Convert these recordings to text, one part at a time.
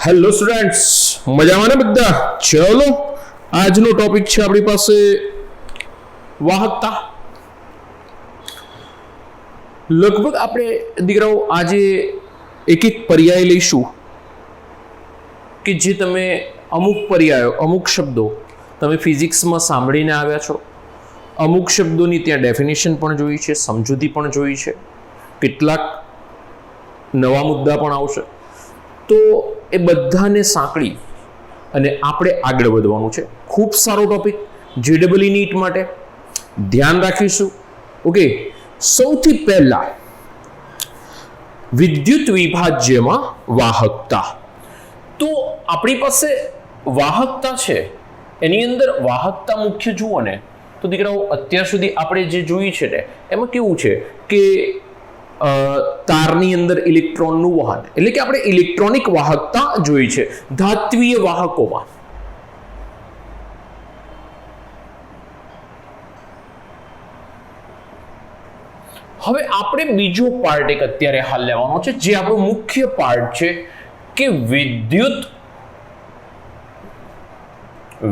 Hello students, મજામાં ને બધા? ચલો, આજનો ટોપિક છે આપણી પાસે વાહકતા. લગભગ આપણે દીકરાઓ આજે એક એક પર્યાય લઈશું કે જે તમે અમુક પર્યાયો, અમુક શબ્દો તમે ફિઝિક્સમાં સાંભળીને આવ્યા છો. અમુક શબ્દોની ત્યાં ડેફિનેશન પણ જોઈ છે, સમજૂતી પણ જોઈ છે, કેટલાક નવા મુદ્દા પણ આવશે. તો એ બધાને સાંકળી અને આપણે આગળ વધવાનું છે. ખૂબ સારો ટોપિક JEE નીટ માટે ધ્યાન રાખીશું. ઓકે, સૌથી પહેલા વિદ્યુત વિભાજ્યમાં વાહકતા. તો આપણી પાસે વાહકતા છે, એની અંદર વાહકતા મુખ્ય જુઓ ને તો દીકરાઓ અત્યાર સુધી આપણે જે જોયું છે ને એમાં કેવું છે કે તારની અંદર ઇલેક્ટ્રોનનું વહન, એટલે કે આપણે ઇલેક્ટ્રોનિક વાહકતા જોઈ છે ધાત્વીય વાહકોમાં. હવે આપણે બીજો પાર્ટ એક અત્યારે હાલ લેવાનો છે, જે આપણો મુખ્ય પાર્ટ છે કે વિદ્યુત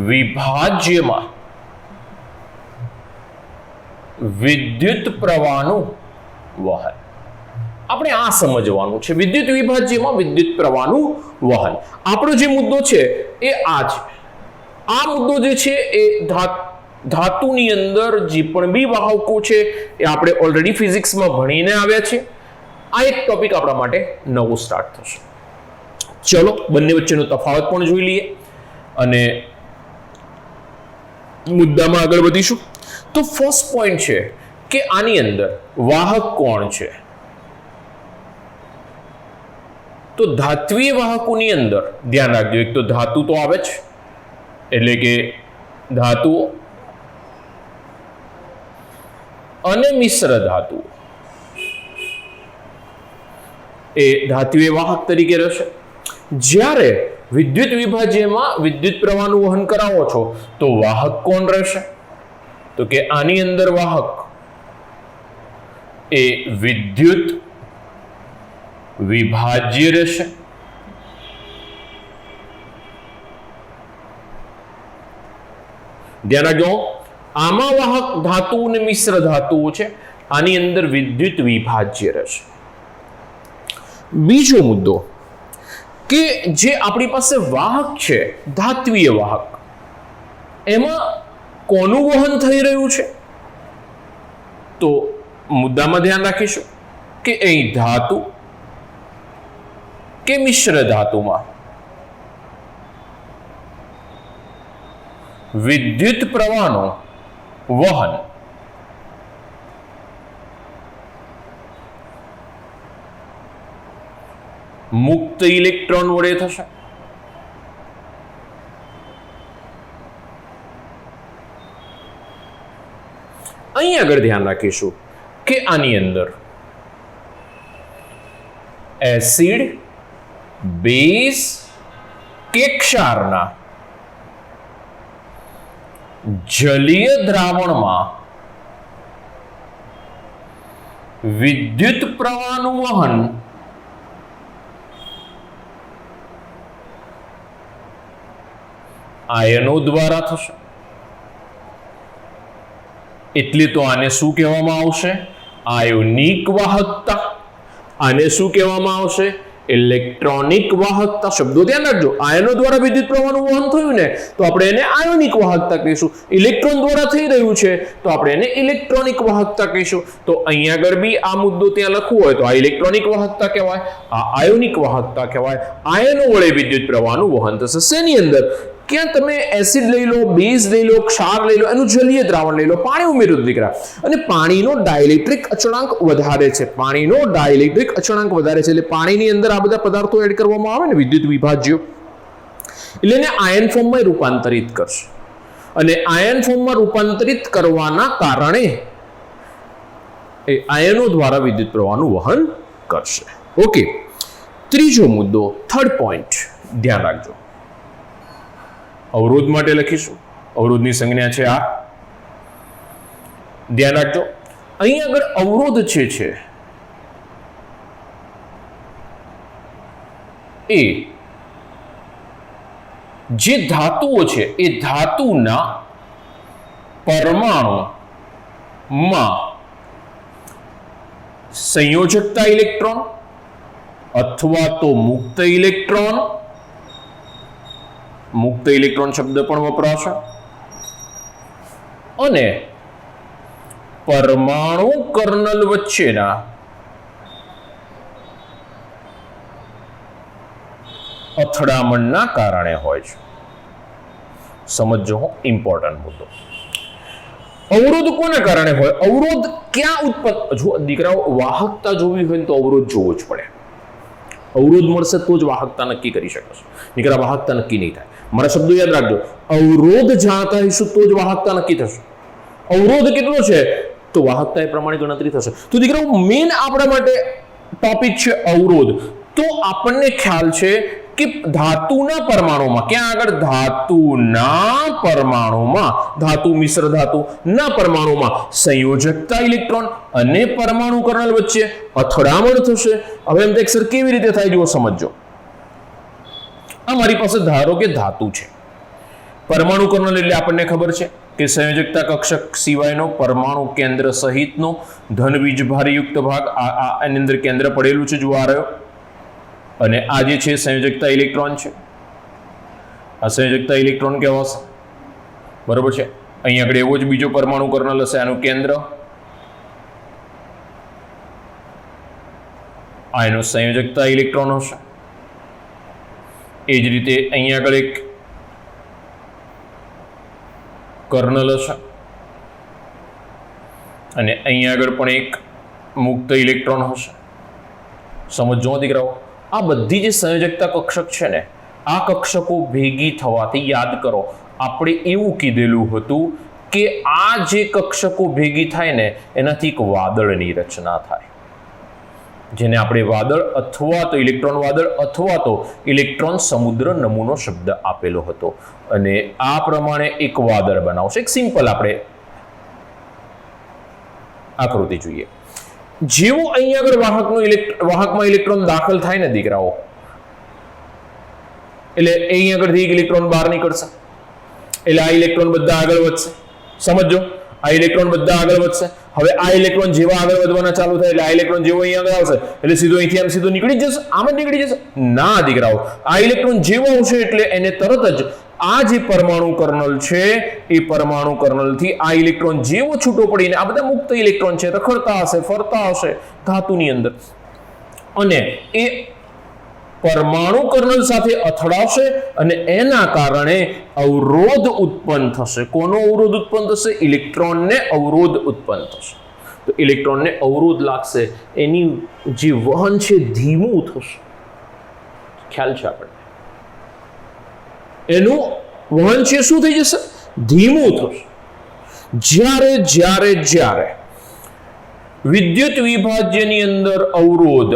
વિભાજ્યમાં વિદ્યુત પ્રવાહનું વહન. આપણે આ સમજવાનું છે, વિદ્યુત વિભાજ્યમાં વિદ્યુત પ્રવાહનું વહન. આપણો જે મુદ્દો છે એ આ છે. આ મુદ્દો જે છે એ ધાતુની અંદર જે પણ બી વાહકો છે એ આપણે ઓલરેડી ફિઝિક્સમાં ભણીને આવ્યા છે. આ એક ટોપિક આપણા માટે નવો સ્ટાર્ટ થશે. ચલો, બંને વચ્ચેનો તફાવત પણ જોઈ લઈએ અને મુદ્દામાં આગળ વધીશું. તો ફર્સ્ટ પોઈન્ટ છે કે આની અંદર વાહક કોણ છે? તો ધાત્વીય વાહકોની અંદર ધ્યાન રાખજો, એક તો ધાતુ તો આવે જ, એટલે કે ધાતુઓ અને મિશ્ર ધાતુઓ એ ધાત્વીય વાહક તરીકે રહેશે. જ્યારે વિદ્યુત વિભાજ્યમાં વિદ્યુત પ્રવાહનું વહન કરાવો છો તો વાહક કોણ રહેશે? તો કે આની અંદર વાહક એ વિદ્યુત વિભાજ્ય રહેશે. ધ્યાન રાખજો, આમાં વાહક ધાતુ અને મિશ્ર ધાતુઓ છે, આની અંદર વિદ્યુત વિભાજ્ય રહેશે. બીજો મુદ્દો કે જે આપણી પાસે વાહક છે ધાત્વીય વાહક, એમાં કોનું વહન થઈ રહ્યું છે? તો મુદ્દામાં ધ્યાન રાખીશું કે અહીં ધાતુ કે મિશ્ર ધાતુમાં વિદ્યુત પ્રવાહનું વહન મુક્ત ઇલેક્ટ્રોન વડે થશે. અહીં આગળ ધ્યાન રાખીશું કે આની અંદર એસિડ, બેઝ કે ક્ષારના જલીય દ્રાવણમાં વિદ્યુત પ્રવાહનું વહન આયનો દ્વારા થશે. એટલે તો આને શું કહેવામાં આવશે? આયોનિક વાહકતા. આને શું કહેવામાં આવશે? ઇલેક્ટ્રોનિક વાહકતા. શબ્દો ધ્યાન રાખજો, આયનો દ્વારા વિદ્યુત પ્રવાહનું વહન થયું ને તો આપણે એને આયોનિક વાહકતા કહીશું. ઇલેક્ટ્રોન દ્વારા થઈ રહ્યું છે તો આપણે એને ઇલેક્ટ્રોનિક વાહકતા કહીશું. તો અહીંયા આગળ બી આ મુદ્દો ત્યાં લખવું હોય તો આ ઇલેક્ટ્રોનિક વાહકતા કહેવાય, આ આયોનિક વાહકતા કહેવાય. આયનો વડે વિદ્યુત પ્રવાહનું વહન થશે. શેની અંદર? ક્યાં તમે એસિડ લઈ લો, બેઝ લઈ લો, ક્ષાર લઈ લો, એનું જલીય દ્રાવણ લઈ લો, પાણી ઉમેર્યું દીકરા, અને પાણીનો ડાઇલેક્ટ્રિક અચળાંક વધારે છે. પાણીનો ડાઇલેક્ટ્રિક અચળાંક વધારે છે એટલે પાણીની અંદર આ બધા પદાર્થો એડ કરવામાં આવે ને વિદ્યુત વિભાજ્યો, એટલે એને આયન ફોર્મમાં રૂપાંતરિત કરશે. અને આયન ફોર્મમાં રૂપાંતરિત કરવાના કારણે એ આયનો દ્વારા વિદ્યુત પ્રવાહનું વહન કરશે. ઓકે, ત્રીજો મુદ્દો, થર્ડ પોઈન્ટ ધ્યાન રાખજો. અવરોધ માટે લખીશું. અવરોધની સંજ્ઞા છે આ. ધ્યાન રાખજો, અહીં આગળ અવરોધ છે એ જે ધાતુઓ છે એ ધાતુના પરમાણુમાં સંયોજકતા ઇલેક્ટ્રોન અથવા તો મુક્ત ઇલેક્ટ્રોન શબ્દ પણ વપરાશે અને પરમાણુ કર્નલ વચ્ચેના અથડામણના કારણે હોય છે. સમજો ઇમ્પોર્ટન્ટ મુદ્દો. અવરોધ કોને કારણે હોય? અવરોધ ક્યાં ઉત્પન્ન? જો દીકરાઓ વાહકતા જોવી હોય તો અવરોધ જોવો જ પડે. અવરોધ મળશે તો જ વાહકતા નક્કી કરી શકશો. દીકરા વાહકતા નક્કી નહીં થાય. મારા શબ્દો યાદ રાખજો. અવરોધ જાણતા હશું તો જ વાહકતા નક્કી થશે. અવરોધ કેટલો છે તો વાહકતા એ પ્રમાણે ગણતરી થશે. તો દીકરાઓ મેઇન આપણા માટે ટોપિક છે અવરોધ. તો આપણને ખ્યાલ છે કે ધાતુના પરમાણુમાં, ક્યાં આગળ? ધાતુના પરમાણુમાં, ધાતુ મિશ્ર ધાતુના પરમાણુમાં સંયોજકતા ઇલેક્ટ્રોન અને પરમાણુ કર્નલ વચ્ચે અથડામણ થશે. હવે એમ સર કેવી રીતે થાય જુઓ, સમજો. આ મારી પાસે ધારો કે ધાતુ છે. પરમાણુ કર્નલ એટલે આપણને ખબર છે કે સંયોજકતા કક્ષક સિવાયનો પરમાણુ કેન્દ્ર સહિતનો ધન વીજભારયુક્ત ભાગ, આની અંદર કેન્દ્ર પડેલું છે, જોવા રહ્યો. અને આ જે છે સંયોજકતા ઇલેક્ટ્રોન છે. આ સંયોજકતા ઇલેક્ટ્રોન કહેવાશે, બરોબર છે. અહીં આગળ એવો જ બીજો પરમાણુ કર્નલ હશે, આનું કેન્દ્ર. આ એનો સંયોજકતા ઇલેક્ટ્રોન હશે. એ જ રીતે અહીં આગળ એક કર્નલ હશે અને અહીં આગળ પણ એક મુક્ત ઇલેક્ટ્રોન હશે. સમજો દીકરાઓ, આ બધી જે સંયોજકતા કક્ષક છે ને, આ કક્ષકો ભેગી થવાથી, યાદ કરો આપણે એવું કીધેલું હતું કે આ જે કક્ષકો ભેગી થાય ને એનાથી એક વાદળની રચના થાય, જેને આપણે વાદળ અથવા તો ઇલેક્ટ્રોન વાદળ અથવા તો ઇલેક્ટ્રોન સમુદ્ર નમૂનો શબ્દ આપેલો હતો. અને આ પ્રમાણે એક વાદળ બનાવશે. એક સિમ્પલ આપણે આકૃતિ જોઈએ. જેવું અહીં આગળ વાહકમાં ઇલેક્ટ્રોન દાખલ થાય ને દીકરાઓ, એટલે અહીં આગળથી એક ઇલેક્ટ્રોન બહાર નીકળશે, એટલે આ ઇલેક્ટ્રોન બધા આગળ વધશે. સમજો, આ ઇલેક્ટ્રોન બધા આગળ વધશે. હવે આ ઇલેક્ટ્રોન જેવા આગળ વધવાના ચાલુ થાય એટલે આ ઇલેક્ટ્રોન જેવો અહીં આગળ આવશે એટલે સીધો અહીંથી આમ સીધો નીકળી જશે, આમ જ નીકળી જશે? ના દીકરાઓ, આ ઇલેક્ટ્રોન જેવો આવશે એટલે એને તરત જ આ જે પરમાણુ કર્નલ છે એ પરમાણુ કર્નલથી આ ઇલેક્ટ્રોન જેવો છૂટો પડીને, આ બધા મુક્ત ઇલેક્ટ્રોન છે, રખડતા હશે, ફરતા હશે ધાતુની અંદર, અને એ પરમાણુ કર્નલ સાથે અથડાશે અને એના કારણે અવરોધ ઉત્પન્ન થશે. કોનો અવરોધ ઉત્પન્ન થશે? ઇલેક્ટ્રોનને અવરોધ ઉત્પન્ન થશે. તો ઇલેક્ટ્રોનને અવરોધ લાગશે, એની જે વહન છે ધીમું થશે. ખ્યાલ છે આપણને? એનું વહન છે શું થઈ જશે? ધીમું થશે. જ્યારે વિદ્યુત વિભાજ્યની અંદર અવરોધ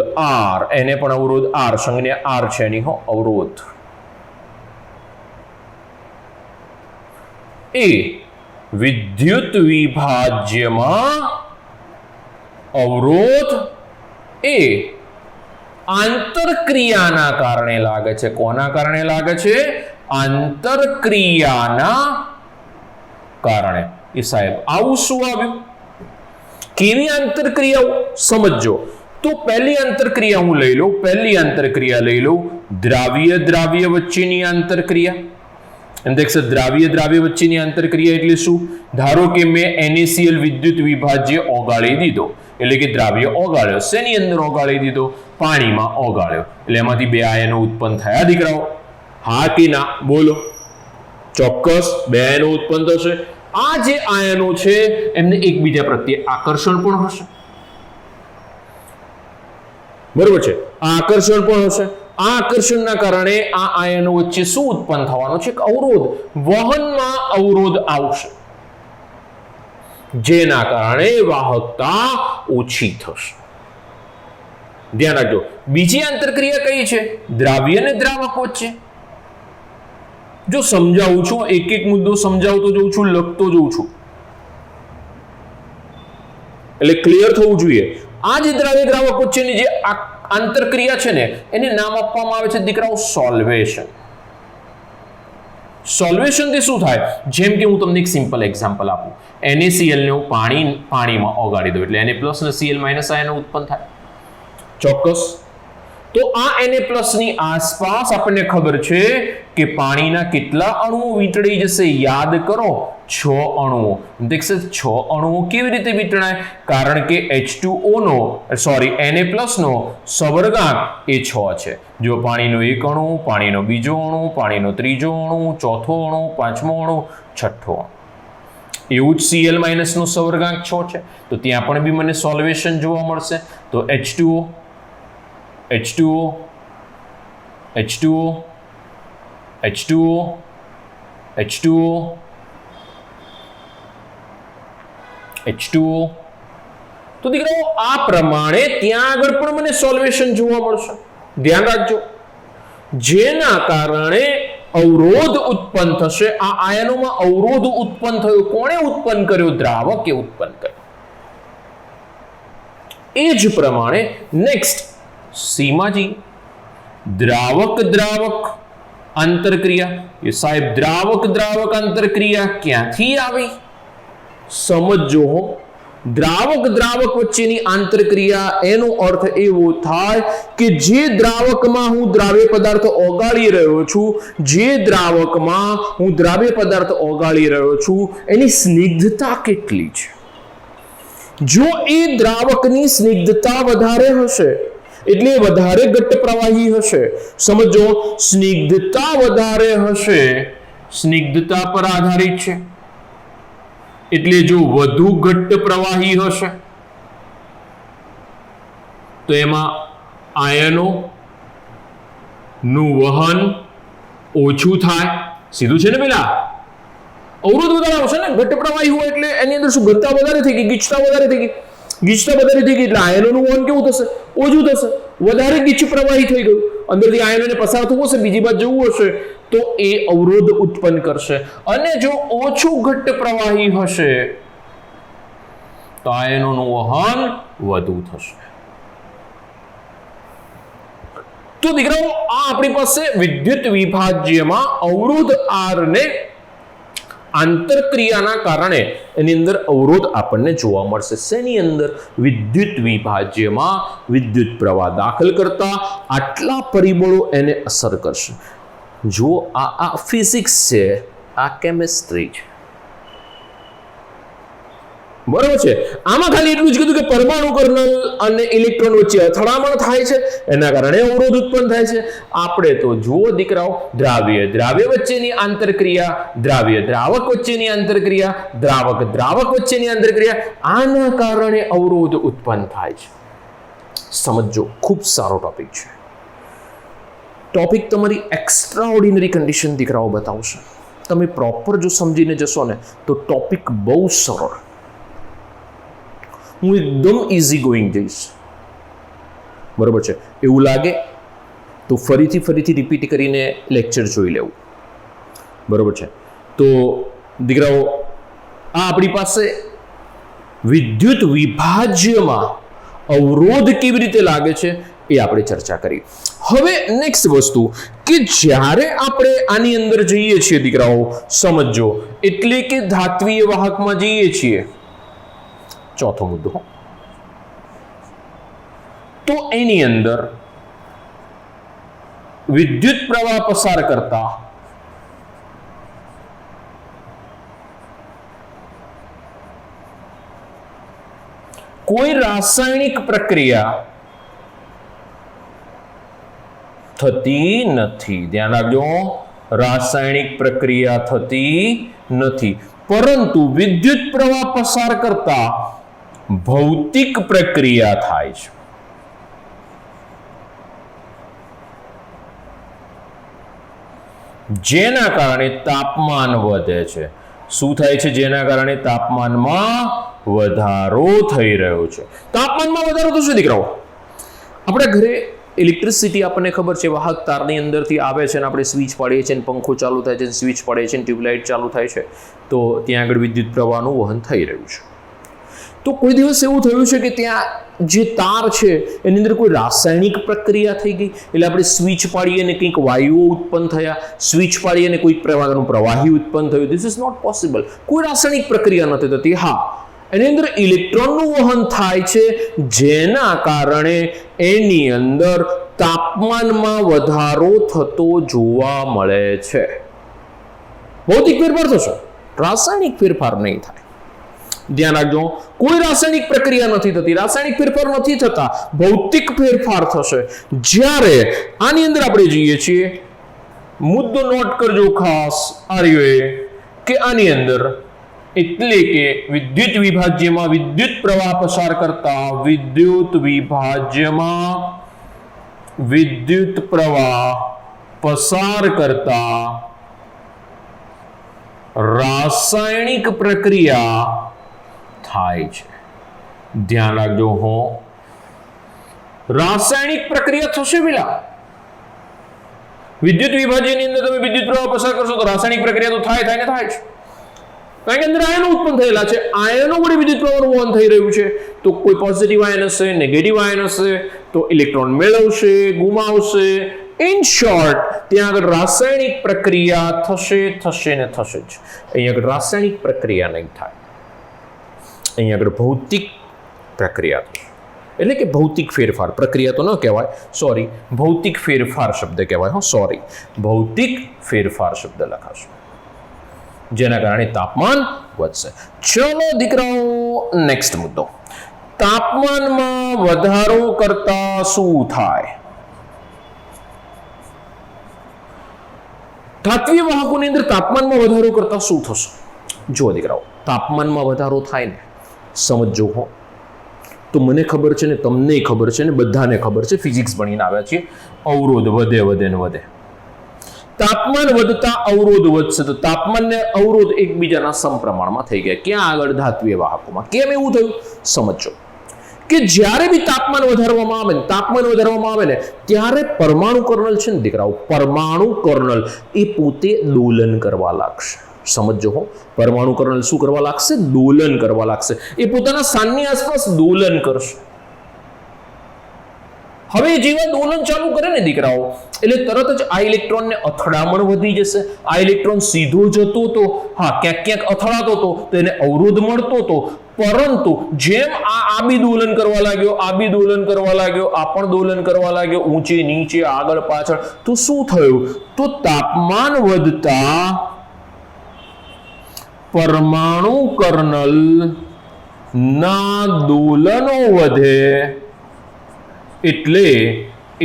R, એને પણ અવરોધ R, સંજ્ઞા R છે એની, અવરોધ એ વિદ્યુત વિભાજ્યમાં અવરોધ એ આંતરક્રિયાના કારણે લાગે છે. કોના કારણે લાગે છે? આંતરક્રિયાના કારણે. એ સાહેબ આવું શું આવ્યું? કેવી આંતરક્રિયાઓ? સમજો તો પહેલી આંતરક્રિયા હું લઈ લઉં. પહેલી આંતરક્રિયા લઈ લઉં દ્રાવ્ય દ્રાવ્ય વચ્ચેની આંતરક્રિયા. દ્રાવ્ય વચ્ચેની આંતરક્રિયા એટલે શું? ધારો કે મેં NaCl વિદ્યુત વિભાજ્ય ઓગાળી દીધો, એટલે કે દ્રાવ્ય ઓગાળ્યો. શેની અંદર ઓગાળી દીધો? પાણીમાં ઓગાળ્યો. એટલે એમાંથી બે આયનો ઉત્પન્ન થયા દીકરાઓ? હા કે ના? બોલો. ચોક્કસ બે આયનો ઉત્પન્ન થશે. આ જે આયનો છે એમને એકબીજા પ્રત્યે આકર્ષણ પણ હશે, બરોબર છે? આ આકર્ષણ પણ હશે. આ આકર્ષણના કારણે આ આયનો વચ્ચે શું ઉત્પન્ન થવાનો છે? અવરોધ. વહનમાં અવરોધ આવશે, જેના કારણે વાહકતા ઓછી થશે. ધ્યાન રાખજો. બીજી આંતરક્રિયા કઈ છે? દ્રાવ્ય અને દ્રાવક વચ્ચે. જો સમજાવું છું, એક એક મુદ્દો સમજાવતો જઉં છું, લખતો જઉં છું, એટલે ક્લિયર થવું જોઈએ. આ જે દ્રાવ્ય દ્રાવક વચ્ચેની જે આંતરક્રિયા છે ને એને નામ આપવામાં આવે છે દીકરાઓ સોલ્વેશન. સોલ્યુશનથી શું થાય? જેમ કે હું તમને એક સિમ્પલ એક્ઝામ્પલ આપું. NaCl ને હું પાણીમાં ઓગાળી દઉં એટલે Na+ અને Cl- આયનો ઉત્પન્ન થાય. ચોક્કસ. તો આ Na+ ની આસપાસ આપણને ખબર છે કે પાણીના કેટલા અણુઓ વીંટળાઈ જશે? યાદ કરો, 6 અણુઓ. દેખશે 6 અણુઓ કેવી રીતે વીંટળાય? કારણ કે H2O નો Na+ નો સવર્ગાંક એ 6 છે. જો પાણીનો એક અણુ, પાણીનો બીજો અણુ, પાણીનો ત્રીજો અણુ, ચોથો અણુ, પાંચમો અણુ, છઠ્ઠો અણુ. એવું જ Cl- નો સવર્ગાંક 6 છે. તો ત્યાં પણ બી મને સોલ્યુશન જોવા મળશે. તો H2O H2O H2O H2O H2O H2O. તો દીકરાઓ આ પ્રમાણે ત્યાં આગળ પણ મને સોલ્યુશન જોવા મળશે. ધ્યાન રાખજો, જેના કારણે અવરોધ ઉત્પન્ન થશે. આ આયનોમાં અવરોધ ઉત્પન્ન થયો. કોણે ઉત્પન્ન કર્યો? દ્રાવકે ઉત્પન્ન કર્યો. એ જ પ્રમાણે નેક્સ્ટ સીમાજી, દ્રાવક દ્રાવક આંતરક્રિયા. એ સાહેબ દ્રાવક દ્રાવક આંતરક્રિયા ક્યાંથી આવી? સમજો. દ્રાવક દ્રાવક વચ્ચેની આંતરક્રિયા એનો અર્થ એવો થાય કે જે દ્રાવકમાં હું દ્રાવ્ય પદાર્થ ઓગાળી રહ્યો છું, એની સ્નિગ્ધતા કેટલી છે? જો એ દ્રાવકની સ્નિગ્ધતા વધારે હશે એટલે વધારે ઘટ્ટ પ્રવાહી હશે. સમજો, સ્નિગ્ધતા વધારે હશે, સ્નિગ્ધતા પર આધારિત છે. એટલે જો વધુ ઘટ્ટ પ્રવાહી હશે તો એમાં આયનો નું વહન ઓછું થાય. સીધું છે ને પેલા? અવરોધ વધારે આવશે ને. ઘટ્ટ પ્રવાહી હોય એટલે એની અંદર શું? ઘનતા વધારે થઈ ગઈ, ગીચતા વધારે થઈ ગઈ. એટલે આયનોનું વહન કેવું થશે? ઓછું થશે. વધારે ગીચ પ્રવાહી થઈ ગયું, અંદરથી આયનોને પસાર થવું હશે, બીજી બાજુ જવું હશે, તો એ અવરોધ ઉત્પન્ન કરશે. અને જો ઓછું ઘટ્ટ પ્રવાહી હશે તો આયનોનું વહન વધુ થશે. તો દીકરાઓ આ આપણી પાસે વિદ્યુત વિભાજ્યમાં અવરોધ R ને આંતરક્રિયાના કારણે એની અંદર અવરોધ આપણને જોવા મળશે. શેની અંદર? વિદ્યુત વિભાજ્યમાં વિદ્યુત પ્રવાહ દાખલ કરતા આટલા પરિબળો એને અસર કરશે. જો આ ફિઝિક્સ છે, આ કેમિસ્ટ્રી છે, બરોબર છે. આમાં ખાલી એટલું જ કીધું કે પરમાણુ કર્નલ અને ઇલેક્ટ્રોન વચ્ચે અથડામણ થાય છે, એના કારણે અવરોધ ઉત્પન્ન થાય છે. આપણે તો જુઓ દીકરાઓ, દ્રાવ્ય દ્રાવ્ય વચ્ચેની આંતરક્રિયા, દ્રાવ્ય દ્રાવક વચ્ચેની આંતરક્રિયા, દ્રાવક દ્રાવક વચ્ચેની આંતરક્રિયા, આના કારણે અવરોધ ઉત્પન્ન થાય છે. સમજો, ખૂબ સારો ટોપિક છે. ટોપિક તમારી એક્સ્ટ્રાઓર્ડિનરી કન્ડિશન દીકરાઓ બતાવશે. તમે પ્રોપર જો સમજીને જશો ને તો ટોપિક બહુ સરળ. હું એકદમ ઇઝી ગોઈંગ જઈશ, બરોબર છે. એવું લાગે તો ફરીથી રિપીટ કરીને લેક્ચર જોઈ લેવું, બરોબર છે. તો દીકરાઓ આ આપણી પાસે વિદ્યુત વિભાજ્યમાં અવરોધ કેવી રીતે લાગે છે એ આપણે ચર્ચા કરી. હવે નેક્સ્ટ વસ્તુ કે જ્યારે આપણે આની અંદર જઈએ છીએ દીકરાઓ, સમજો, એટલે કે ધાત્વીય વાહકમાં જઈએ છીએ. ચોથો મુદ્દો, તો એની અંદર વિદ્યુત પ્રવાહ પસાર કરતા કોઈ રાસાયણિક પ્રક્રિયા થતી નથી. ધ્યાન રાખજો, રાસાયણિક પ્રક્રિયા થતી નથી, પરંતુ વિદ્યુત પ્રવાહ પસાર કરતા ભૌતિક પ્રક્રિયા થાય છે. જેના કારણે તાપમાન વધે છે. શું થાય છે? જેના કારણે તાપમાનમાં વધારો થઈ રહ્યો છે. તાપમાનમાં વધારો થશે દીકરાઓ. આપણા ઘરે ઇલેક્ટ્રિસિટી આપણને ખબર છે, વાહક તારની અંદરથી આવે છે અને આપણે સ્વિચ પાડીએ છીએ, પંખો ચાલુ થાય છે, સ્વિચ પાડીએ છીએ, ટ્યુબલાઇટ ચાલુ થાય છે, તો ત્યાં આગળ વિદ્યુત પ્રવાહનું વહન થઈ રહ્યું છે. તો કોઈ દિવસ એવું થયું છે કે ત્યાં જે તાર છે એની અંદર કોઈ રાસાયણિક પ્રક્રિયા થઈ ગઈ, એટલે આપણે સ્વિચ પાડીએ અને કંઈક વાયુઓ ઉત્પન્ન થયા, સ્વિચ પાડીએ અને કોઈક પ્રકારનું પ્રવાહી ઉત્પન્ન થયું? This is not possible. કોઈ રાસાયણિક પ્રક્રિયા નથી થતી. હા, એની અંદર ઇલેક્ટ્રોનનું વહન થાય છે, જેના કારણે એની અંદર તાપમાનમાં વધારો થતો જોવા મળે છે. ભૌતિક ફેરફાર થશે, રાસાયણિક ફેરફાર નહીં થાય. ધ્યાન રાખજો, કોઈ રાસાયણિક પ્રક્રિયા નથી થતી, રાસાયણિક ફેરફાર નથી થતા, ભૌતિક ફેરફાર થશે. જ્યારે આની અંદર આપણે જઈએ છીએ, મુદ્દો નોટ કરજો ખાસ આ રહ્યો કે આની અંદર એટલે કે વિદ્યુત વિભાજ્યમાં વિદ્યુત પ્રવાહ પસાર કરતા વિદ્યુત વિભાજ્યમાં વિદ્યુત પ્રવાહ પસાર કરતા રાસાયણિક પ્રક્રિયા થાય છે. ધ્યાન રાખજો હો, રાસાયણિક પ્રક્રિયા થશે પેલા વિદ્યુત વિભાજ્યની અંદર તમે વિદ્યુત પ્રવાહ પસાર કરશો તો રાસાયણિક પ્રક્રિયા તો થાય છે. કારણ કે અંદર આયનો ઉત્પન્ન થયેલા છે, આયનો વડે વિદ્યુત પ્રવાહનું વહન થઈ રહ્યું છે. તો કોઈ પોઝિટિવ આયન હશે, નેગેટિવ આયન હશે, તો ઇલેક્ટ્રોન મેળવશે, ગુમાવશે. ઇન શોર્ટ, ત્યાં આગળ રાસાયણિક પ્રક્રિયા થશે ને થશે જ. અહીંયા આગળ રાસાયણિક પ્રક્રિયા નહીં થાય, અહીંયા આગળ ભૌતિક પ્રક્રિયા થશે. એટલે કે ભૌતિક ફેરફાર, પ્રક્રિયા તો ન કહેવાય, સોરી, ભૌતિક ફેરફાર શબ્દ કહેવાય. સોરી, ભૌતિક ફેરફાર શબ્દ લખાશે, જેના કારણે તાપમાન વધશે. ચલો દીકરાઓ, નેક્સ્ટ મુદ્દો. તાપમાનમાં વધારો કરતા શું થાય? ધાત્વિય વાહકોની અંદર તાપમાનમાં વધારો કરતા શું થશે? જુઓ દીકરાઓ, તાપમાનમાં વધારો થાય ને, સમજો હો, તો મને ખબર છે ને, તમને ખબર છે ને, બધાને ખબર છે, ફિઝિક્સ ભણીને આવ્યા છીએ, અવરોધ વધે ને વધે. તાપમાન વધતા અવરોધ વધશે, તો તાપમાન ને અવરોધ એકબીજાના સમપ્રમાણમાં થઈ ગયા. ક્યાં આગળ? ધાત્વિય વાહકોમાં. કેમ એવું થયું? સમજો કે જ્યારે બી તાપમાન વધારવામાં આવે ને ત્યારે પરમાણુ કર્નલ છે ને દીકરાઓ, પરમાણુ કર્નલ એ પોતે દોલન કરવા લાગશે. સમજો હો, પરમાણુ કર્નલ શું કરવા લાગશે? દોલન કરવા લાગશે. એ પોતાના સ્થાનની આસપાસ દોલન કરશે. હવે જેવા દોલન ચાલુ કરે ને દીકરાઓ, એટલે તરત જ આ ઇલેક્ટ્રોનને અથડામણ વધી જશે. આ ઇલેક્ટ્રોન સીધો જતો હતો, હા, ક્યાંક અથડાતો હતો તો એને અવરોધ મળતો હતો. પરંતુ જેમ આ બી દોલન કરવા લાગ્યો, આ બી દોલન કરવા લાગ્યો, આ પણ દોલન કરવા લાગ્યો, ઊંચે નીચે, આગળ પાછળ, તો શું થયું? તો તાપમાન વધતા પરમાણુ કર્નલ ના દોલનો વધે, એટલે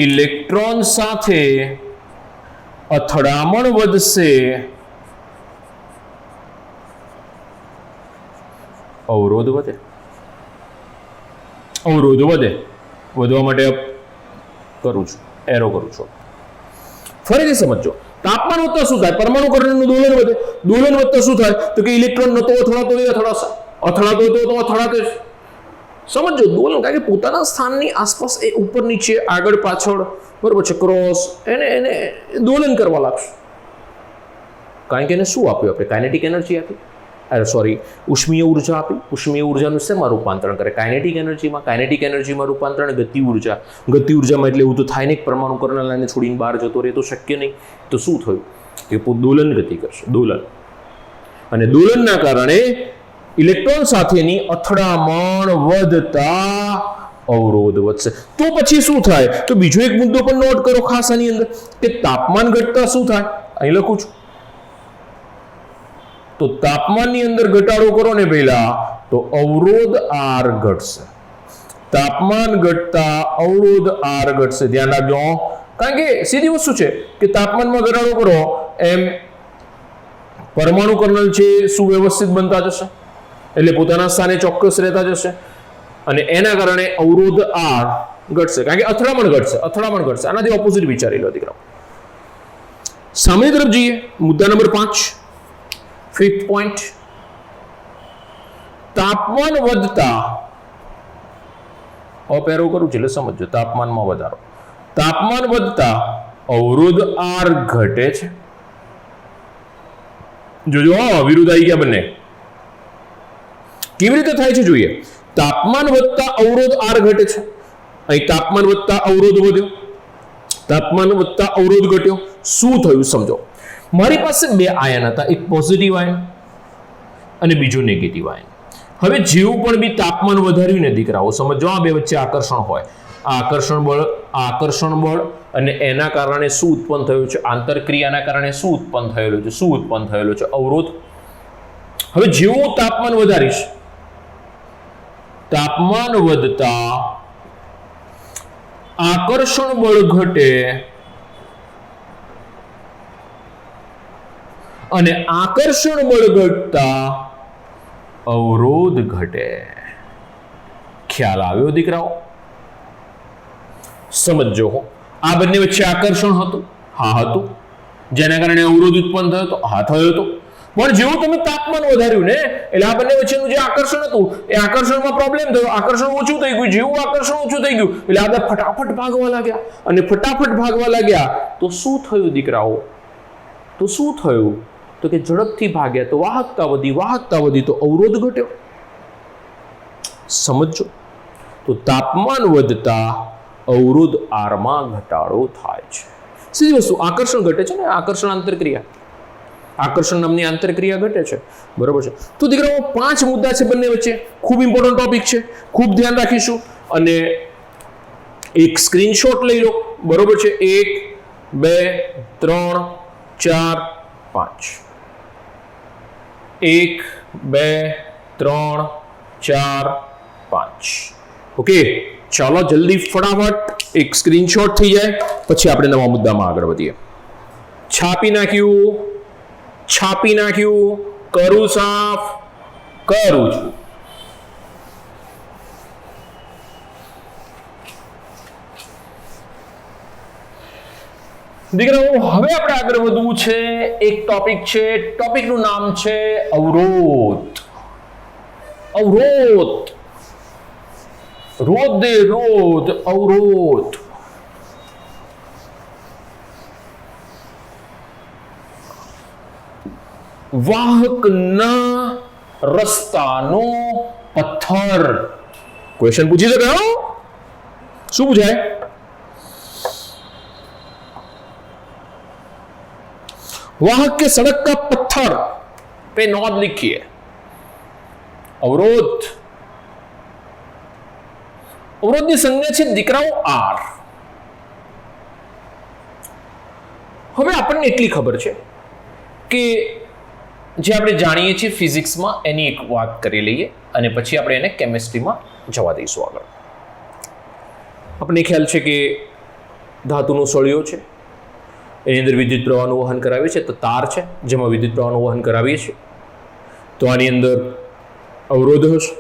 ઇલેક્ટ્રોન સાથે અથડામણ વધશે, અવરોધ વધે. વધવા માટે કરું છું, એરો કરું છું. ફરીથી સમજો, તાપમાન વધતા શું થાય? પરમાણુ કર્નલનું દોલન વધે. દોલન વધતા શું થાય? તો કે ઇલેક્ટ્રોન નતો અથડાતો, એ અથડાશે, અથડાતો હતો તો અથડાતે જ. સમજો, દોલન, કારણ કે પોતાના સ્થાનની આસપાસ એ ઉપર નીચે, આગળ પાછળ, બરોબર છે, ક્રોસ, એને દોલન કરવા લાગશે. કારણ કે એને શું આપ્યું આપણે? કાઇનેટિક એનર્જી આપી, ઉષ્મીય ઉર્જા આપી. ઉષ્મીય ઉર્જાનું શેમાં રૂપાંતરણ કરે? કાઇનેટિક એનર્જીમાં. કાઇનેટિક એનર્જીમાં રૂપાંતરણ ગતિ ઉર્જા. ગતિ ઉર્જામાં એટલે એવું તો થાય નહીં, પરમાણુ કર્નલ એને છોડીને બહાર જતો રહે તો શક્ય નહીં. તો શું થયું? એ દોલન ગતિ કરશે, દોલન. અને દોલનના કારણે ઇલેક્ટ્રોન સાથેની અથડામણ વધતા અવરોધ વધશે. તો પછી શું થાય? તો બીજો એક મુદ્દો પણ નોટ કરો ખાસ આની અંદર, કે તાપમાન ઘટતા શું થાય? અહીં લખું છું. તો તાપમાનની અંદર ઘટાડો કરો ને પહેલા, તો અવરોધ આર ઘટશે. તાપમાન ઘટતા અવરોધ આર ઘટશે. ધ્યાન રાખજો, કારણ કે સીધી વસ્તુ છે કે તાપમાનમાં ઘટાડો કરો એમ પરમાણુ કર્નલ છે સુવ્યવસ્થિત બનતા જશે, એટલે પોતાના સ્થાને ચોક્કસ રહેતા જશે, અને એના કારણે અવરોધ આર ઘટશે. કારણ કે અથડામણ ઘટશે. આનાથી ઓપોઝિટ વિચારી લો દીકરાઓ. સામેની તરફ જઈએ, મુદ્દા નંબર 5, 5th પોઈન્ટ. તાપમાન વધતા, અપેરો કરું છું એટલે સમજો, તાપમાનમાં વધારો. તાપમાન વધતા અવરોધ આર ઘટે છે. જોજો, વિરુદ્ધ આવી ગયા બંને. કેવી રીતે થાય છે જોઈએ. તાપમાન વધતા અવરોધ R ઘટે છે, અહીં તાપમાન વધતા અવરોધ વધ્યો, તાપમાન વધતા અવરોધ ઘટ્યો. શું થયું સમજો. મારી પાસે બે આયન હતા, એક પોઝિટિવ આયન અને બીજો નેગેટિવ આયન. હવે જેવું પણ બી તાપમાન વધાર્યું ને દીકરાઓ, સમજો આ બે વચ્ચે આકર્ષણ હોય, આકર્ષણ બળ અને એના કારણે શું ઉત્પન્ન થયું છે? આંતરક્રિયાના કારણે શું ઉત્પન્ન થયેલું છે? શું ઉત્પન્ન થયેલું છે? અવરોધ. હવે જેવું તાપમાન વધારીશ, તાપમાન વધતા આકર્ષણ બળ ઘટે અને આકર્ષણ બળ ઘટતા અવરોધ ઘટે. ખ્યાલ આવ્યો દીકરાઓ? સમજો. આ બંને વચ્ચે આકર્ષણ હતું, હા હતું, જેના કારણે અવરોધ ઉત્પન્ન થયો હતો, હા થયો હતો. પણ જેવું તમે તાપમાન વધાર્યું ને એટલે આ બંને વચ્ચેનું જે આકર્ષણ હતું એ આકર્ષણમાં પ્રોબ્લેમ થયો, આકર્ષણ ઓછું થઈ ગયું. જેવું આકર્ષણ ઓછું થઈ ગયું એટલે આ ફટાફટ ભાગવા લાગ્યા, અને ફટાફટ ભાગવા લાગ્યા તો શું થયું દીકરાઓ? તો શું થયું? તો કે ઝડપથી ભાગ્યા તો વાહકતા વધી તો અવરોધ ઘટ્યો. સમજો. તો તાપમાન વધતા અવરોધ આરમાં ઘટાડો થાય છે. સીધી વસ્તુ, આકર્ષણ ઘટે છે ને, આકર્ષણ આંતરક્રિયા, આકર્ષણ નામની આંતરક્રિયા ઘટે છે. બરોબર છે. તો દીકરાઓ 5 મુદ્દા છે બંને વચ્ચે, ખૂબ ઇમ્પોર્ટન્ટ ટોપિક છે, ખૂબ ધ્યાન રાખીશું. અને એક સ્ક્રીનશોટ લઈ લો. બરોબર છે. 1 2 3 4 5. 1 2 3 4 5. ઓકે, ચાલો જલ્દી ફટાફટ એક સ્ક્રીનશોટ થઈ જાય પછી આપણે નવા મુદ્દામાં આગળ વધીએ. છાપી નાખ્યું, કરું સાફ, કરું છું. દીકરાઓ, હવે આપણે આગળ વધવું છે. એક ટોપિક છે, ટોપિકનું નામ છે અવરોધ. અવરોધ, અવરોધ. વાહકના રસ્તાનો પથ્થર. ક્વેશ્ચન પૂછી શકે? શું પૂછાય? वाहक के सड़क का पत्थर पे नोट लिखिए. अवरोध, अवरोधની સંજ્ઞા છે દીકરાઓ R. હવે આપણને એટલી ખબર છે કે જે આપણે જાણીએ છીએ ફિઝિક્સમાં એની એક વાત કરી લઈએ અને પછી આપણે એને કેમિસ્ટ્રીમાં જવા દઈશું આગળ. આપણને ખ્યાલ છે કે ધાતુનો સળિયો છે, એની અંદર વિદ્યુત પ્રવાહનું વહન કરાવીએ છીએ, તો તાર છે જેમાં વિદ્યુત પ્રવાહનું વહન કરાવીએ છીએ, તો આની અંદર અવરોધ હશે.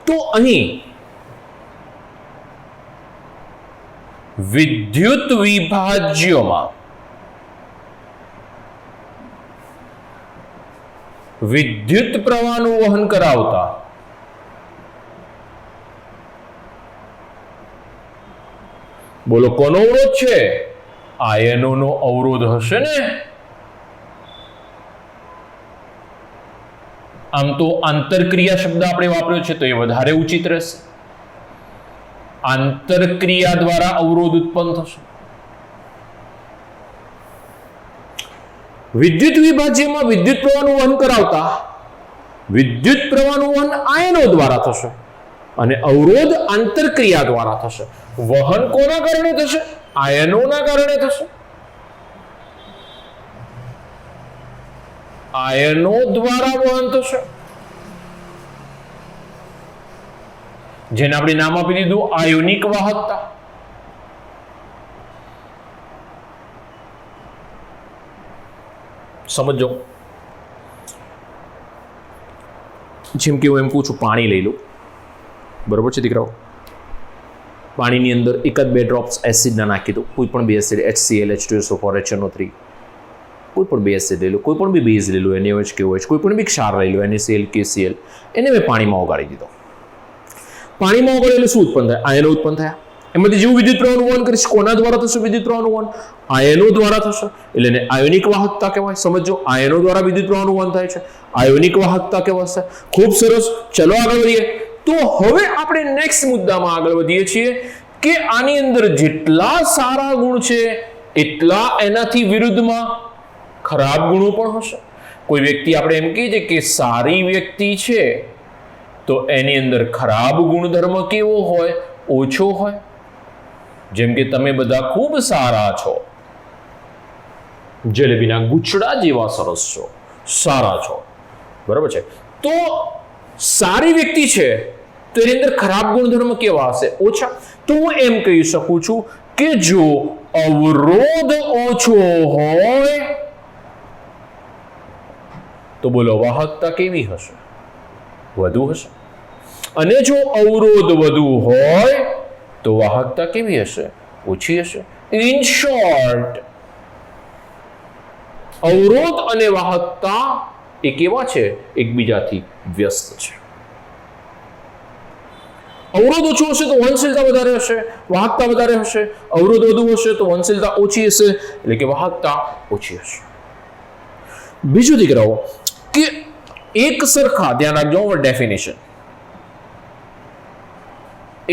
તો અહીં વિદ્યુત વિભાજ્યમાં વિદ્યુત પ્રવાહનું વહન કરાવતા બોલો કોનો અવરોધ છે? આયનોનો અવરોધ હશે ને. આમ તો આંતરક્રિયા શબ્દ આપણે વાપર્યો છે તો એ વધારે ઉચિત રહેશે. આંતરક્રિયા દ્વારા અવરોધ ઉત્પન્ન થશે. વિદ્યુત વિભાજ્યમાં વિદ્યુત પ્રવાહનું વહન કરાવતા વિદ્યુત પ્રવાહનું વહન આયનો દ્વારા થશે અને અવરોધ આંતરક્રિયા દ્વારા થશે. વહન કોના કારણે થશે? આયનોના કારણે થશે. આયનો દ્વારા વહન થશે, જેને આપણે નામ આપી દીધું આયોનિક વાહકતા. સમજો. જેમ કે હું એમ પૂછું, પાણી લઈ લો. બરોબર છે દીકરાઓ? પાણીની અંદર એકાદ 2 ડ્રોપ્સ એસિડના નાખી દો, કોઈ પણ 2 એસિડ, HCl, H2SO4, HNO3, કોઈ પણ 2 એસિડ લઈ લો, કોઈ પણ બી બેઝ લઈ લો, NaOH, KOH, કોઈ પણ બી ક્ષાર લઈ લો, NaCl, KCl, એને મેં પાણીમાં ઓગાળી દીધો. પાણીમાં ઓગાળ્યું એટલે શું ઉત્પન્ન થાય? આયનો ઉત્પન્ન થયા. એમાંથી જેવું વિદ્યુત પ્રવાહનું વહન કરીશ, કોના દ્વારા થશે વિદ્યુત પ્રવાહનું વહન? આયનો દ્વારા થશે, એટલે એને આયોનિક વાહકતા કહેવાય. સમજો, આયનો દ્વારા વિદ્યુત પ્રવાહનું વહન થાય છે, આયોનિક વાહકતા કહેવાશે. ખૂબ સરસ. ચલો આગળ વધીએ. તો હવે આપણે નેક્સ્ટ મુદ્દામાં આગળ વધીએ છીએ કે આની અંદર જેટલા સારા ગુણ છે એટલા એનાથી વિરુદ્ધમાં ખરાબ ગુણો પણ હશે. કોઈ વ્યક્તિ આપણે એમ કહીએ છીએ કે સારી વ્યક્તિ છે તો એની અંદર ખરાબ ગુણધર્મ કેવો હોય? ઓછો હોય. જેમ કે તમે બધા ખૂબ સારા છો, જલેબીના ગુચડા જેવા સરસ છો, સારા છો, બરાબર છે. તો સારી વ્યક્તિ છે તો એની અંદર ખરાબ ગુણધર્મ કેવા હશે? ઓછા. તો હું એમ કહી શકું છું કે જો અવરોધ ઓછો હોય તો બોલો વાહકતા કેવી હશે? વધુ હશે. અને જો અવરોધ વધુ હોય તો વાહકતા કેવી હશે? ઓછી હશે. ઇન શોર્ટ, અવરોધ અને વાહકતા એ કેવા છે? એકબીજાથી વ્યસ્ત છે. અવરોધ ઓછો હશે તો વહનશીલતા વધારે હશે, વાહકતા વધારે હશે. અવરોધ વધુ હશે તો વહનશીલતા ઓછી હશે, એટલે કે વાહકતા ઓછી હશે. બીજું દીકરાઓ કે એક સરખા, ધ્યાન રાખજો ડેફિનેશન,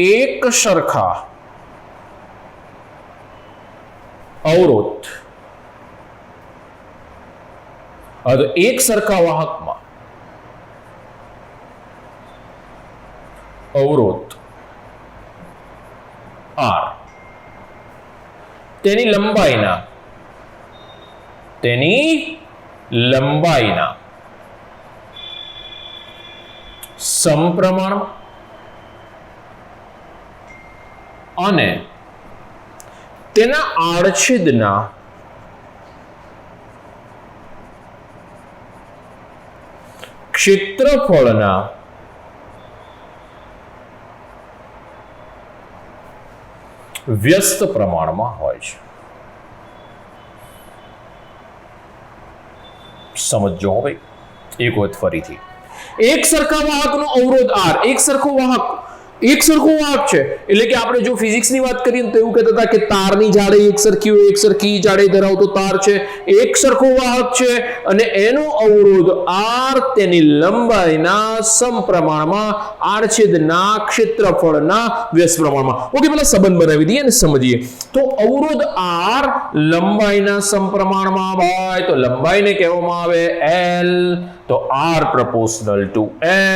એક સરખા અવરોધ એક સરખા વાહકમાં અવરોધ R તેની લંબાઈના સમપ્રમાણ અને તેના આડછેદના ક્ષેત્રફળના વ્યસ્ત પ્રમાણમાં હોય છે. સમજો હવે એક વખત ફરીથી. એક સરખા વાહકનો અવરોધ R, એક સરખો વાહક છે. એટલે કે આપણે જો ફિઝિક્સની વાત કરીએ તો એવું કહેતા હતા કે તારની જાડાઈ એક સરખી હોય, એક સરખી જાડાઈ ધરાવતો તાર છે, એક સરખો વાહક છે અને એનો અવરોધ R તેની લંબાઈના સમપ્રમાણમાં, આડછેદના ક્ષેત્રફળના વ્યસ્ત પ્રમાણમાં. ઓકે, પહેલા સંબંધ બનાવી દઈએ અને સમજીએ. તો અવરોધ R લંબાઈના સમપ્રમાણમાં હોય તો લંબાઈને કહેવામાં આવે L, તો R proportional to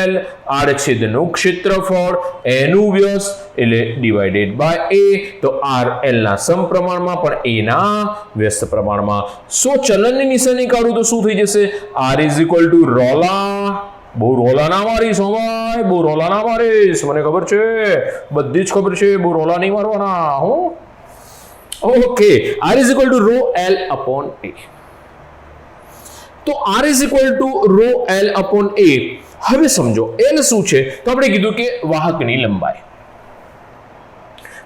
L, આડછેદનું ક્ષેત્રફળ એનું વ્યસ્ત એટલે ડિવાઇડેડ બાય A, તો R L ના સમપ્રમાણમાં પણ A ના વ્યસ્ત પ્રમાણમાં. સો ચલનની નિશાની કાઢું તો શું થઈ જશે? R is equal to Rola. બહુ રોલા ના મારીશ ભાઈ, બહુ રોલા ના મારીશ, મને ખબર છે, બધી જ ખબર છે, બહુ રોલા નહીં મારવાના હું. Okay, R is equal to rho L upon A. તો R is equal to rho L upon A. હવે સમજો L શું છે? તો આપણે કીધું કે વાહકની લંબાઈ.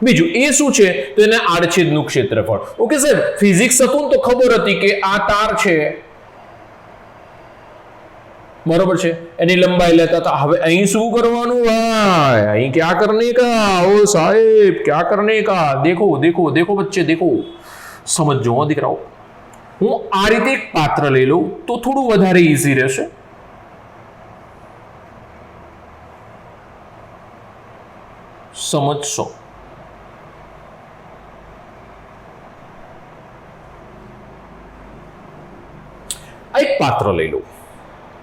બીજું એ શું છે? તો એને આડછેદનું ક્ષેત્રફળ. ઓકે સાહેબ, ફિઝિક્સ હતું તો ખબર હતી કે આ તાર છે, બરોબર છે, એની લંબાઈ લેતા હતા. હવે અહીં શું કરવાનું ભાઈ? અહીં ક્યાં કરને કા? ઓ સાહેબ, ક્યાં કરને કા? દેખો દેખો દેખો બચ્ચે દેખો, સમજો દીકરાઓ. હું આ રીતે એક પાત્ર લઈ લઉં તો થોડું વધારે ઈઝી રહેશે. સમજશો? આ એક પાત્ર લઈ લઉં,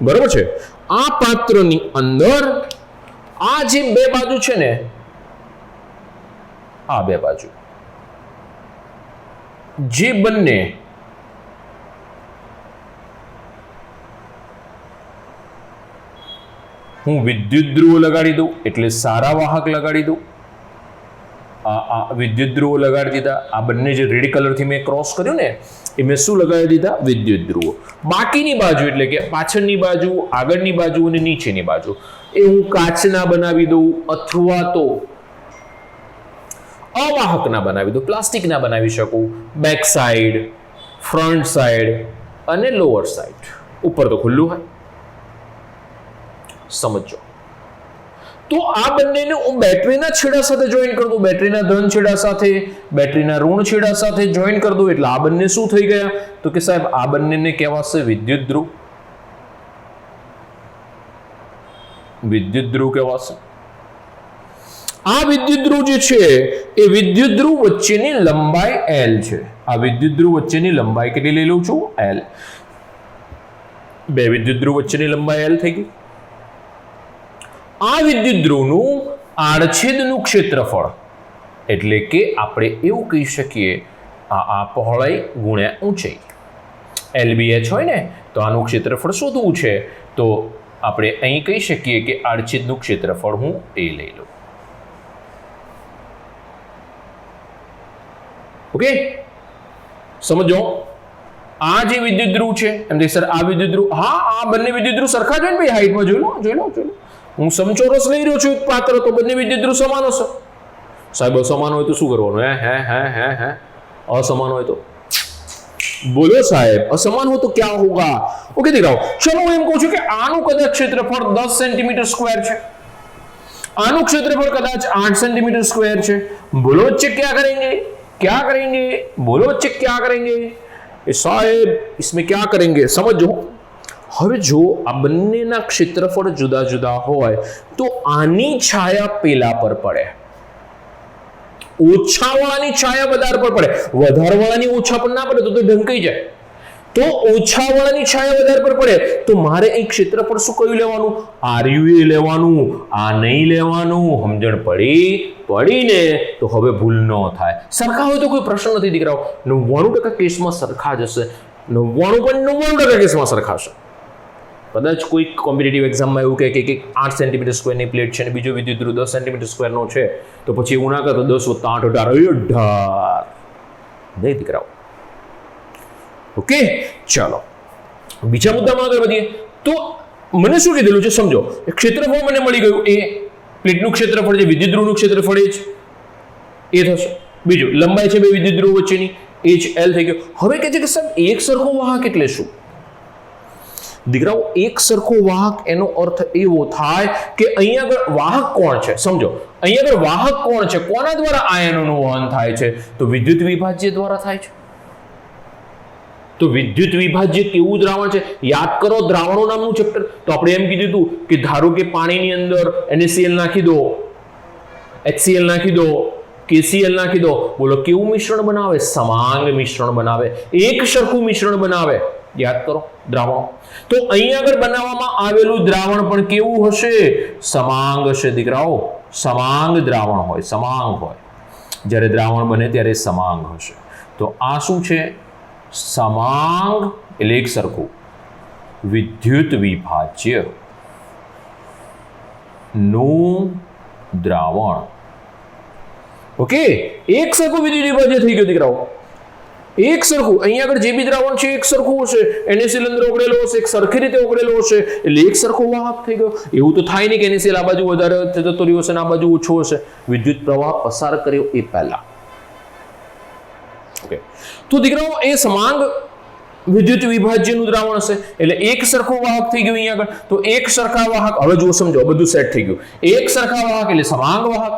બરોબર છે. આ પાત્રની અંદર આ જે બે બાજુ છે ને, આ બે બાજુ જે બંને હું વિદ્યુત ધ્રુવો લગાડી દઉં, એટલે સારા વાહક લગાડી દઉં. આ વિદ્યુત ધ્રુવો લગાડી દીધા. આ બંને જે રેડ કલરથી મેં ક્રોસ કર્યું ને, એ મેં શું લગાડી દીધા? વિદ્યુત ધ્રુવો. બાકીની બાજુ એટલે કે પાછળની બાજુ, આગળની બાજુ અને નીચેની બાજુ એ હું કાચના બનાવી દઉં અથવા તો અવાહકના બનાવી દઉં, પ્લાસ્ટિકના બનાવી શકું. બેક સાઈડ, ફ્રન્ટ સાઈડ અને લોઅર સાઈડ. ઉપર તો ખુલ્લું હોય. સમજો. તો આ બંનેને હું બેટરીના છેડા સાથે જોઈન કરી દઉં, બેટરીના ધન છેડા સાથે, બેટરીના ઋણ છેડા સાથે જોઈન કરી દઉં, એટલે આ બંને શું થઈ ગયા? તો કે સાહેબ આ બંનેને કહેવાશે વિદ્યુત ધ્રુવ. વિદ્યુત ધ્રુવ કહેવાશે. આ વિદ્યુત ધ્રુવ જે છે એ વિદ્યુત ધ્રુવ વચ્ચેની લંબાઈ L છે. આ વિદ્યુત ધ્રુવ વચ્ચેની લંબાઈ કેટલી લઈ લઉં છું? L. બે વિદ્યુત ધ્રુવ વચ્ચેની લંબાઈ L થઈ ગઈ. આ વિદ્યુત ધ્રુવનું આડછેદનું ક્ષેત્રફળ એટલે કે આપણે એવું કહી શકીએ આ પહોળાઈ ગુણ્યા ઊંચાઈ, LBH હોય ને, તો આનું ક્ષેત્રફળ શોધવું છે તો આપણે અહીં કહી શકીએ કે આડછેદનું ક્ષેત્રફળ હું A લઈ લઉં. ઓકે, સમજો. આ જે વિદ્યુત ધ્રુવ છે એમ કે સર આ વિદ્યુત ધ્રુવ, હા આ બંને વિદ્યુત ધ્રુવ સરખા જ હોય ને ભાઈ, હાઈટમાં જોઈ લો. હું સમચોરસ લઈ રહ્યો છું એક પાત્ર, તો બંને વિદ્યુત ધ્રુવ સમાન હશે. સાહેબ અસમાન હોય તો શું કરવાનું? હે અસમાન હોય તો બોલો સાહેબ, અસમાન हो तो क्या होगा? ओके दिखाओ. चलो હું એમ કહું છું કે આનું કદાચ ક્ષેત્રફળ 10 સેન્ટીમીટર સ્ક્વેર છે, આનું ક્ષેત્રફળ કદાચ 8 સેન્ટીમીટર સ્ક્વેર છે. બોલો बच्चे क्या करेंगे? बोलो बच्चे क्या करेंगे? साहेब इसमें क्या करेंगे समझो. હવે જો આ બંનેના ક્ષેત્રફળ જુદા જુદા હોય તો આની છાયા પેલા પર પડે, ઓછાવાળાની છાયા વધારે પર પડે, વધારવાળાની ઓછા પર ના પડે તો ઢંકાઈ જાય. તો ઓછાવાળાની છાયા વધારે પર પડે તો મારે અહીં ક્ષેત્રફળ શું કયું લેવાનું? RUA લેવાનું, આ નહીં લેવાનું. સમજણ પડીને તો હવે ભૂલ ન થાય. સરખા હોય તો કોઈ પ્રશ્ન નથી દીકરાઓ, 99% કેસમાં સરખા જ હશે, 99.99% કેસમાં સરખા હશે. કદાચ કોઈ કોમ્પિટિટિવ એક્ઝામમાં એવું કહે કે 8 સેન્ટીમીટર સ્ક્વેરની પ્લેટ છે અને બીજો વિદ્યુત ધ્રુવ 10 સેન્ટીમીટર સ્ક્વેરનો છે, તો પછી એવું ના કરતો 10 + 8 = 18 નહીં દીકરાઓ. ઓકે, ચાલો બીજા મુદ્દામાં આગળ વધીએ. તો મને શું કીધેલું છે સમજો, ક્ષેત્રફળ મને મળી ગયું, એ પ્લેટનું ક્ષેત્રફળ છે, વિદ્યુત ધ્રુવનું ક્ષેત્રફળ એ થશે. બીજું લંબાઈ છે બે વિદ્યુત ધ્રુવ વચ્ચેની, એ જ L થઈ ગયો. હવે કહે છે કે સાહેબ એક સરખો વાહક એટલે શું? દીકરાઓ એક સરખો વાહક એનો અર્થ એવો થાય કે અહીંયા આગળ વાહક કોણ છે? સમજો અહીંયા આગળ વાહક કોણ છે, કોના દ્વારા આયનોનું વહન થાય છે? તો વિદ્યુત વિભાજ્ય દ્વારા થાય છે. તો વિદ્યુત વિભાજ્ય કેવું દ્રાવણ છે? યાદ કરો દ્રાવણો નામનું ચેપ્ટર, તો આપણે એમ કીધું હતું કે ધારો કે પાણીની અંદર NaCl નાખી દો, HCl નાખી દો, KCl નાખી દો, બોલો કેવું મિશ્રણ બનાવે? સમાંગ મિશ્રણ બનાવે, એક સરખું મિશ્રણ બનાવે. યાદ કરો દ્રાવણો. તો અહીંયા આગળ બનાવવામાં આવેલું દ્રાવણ પણ કેવું હશે? સમાંગ હશે દીકરાઓ. સમાંગ દ્રાવણ હોય, સમાંગ હોય. જ્યારે દ્રાવણ બને ત્યારે સમાંગ હશે. તો આ શું છે? સમાંગ એટલે એક સરખું વિદ્યુત વિભાજ્ય નું દ્રાવણ. ઓકે, એક સરખું વિદ્યુત વિભાજ્ય થઈ ગયું દીકરાઓ. એક સરખું અહીંયા આગળ જે બી દ્રાવણ છે એક સરખું હશે, NaCl અંદર ઓગળેલો હશે, એક સરખી રીતે ઓગળેલો હશે, એટલે એક સરખો વાહક થઈ ગયો. એવું તો થાય નહીં કે NaCl આ બાજુ વધારે જતો રહ્યો હશે ને આ બાજુ ઓછો હશે. વિદ્યુત પ્રવાહ પસાર કર્યો એ પહેલા. ઓકે, તો દીકરાઓ એ સમાંગ વિદ્યુત વિભાજ્યનું દ્રાવણ હશે એટલે એક સરખો વાહક થઈ ગયો અહીંયા આગળ. તો એક સરખા વાહક, હવે જુઓ સમજો બધું સેટ થઈ ગયું. એક સરખા વાહક એટલે સમાંગ વાહક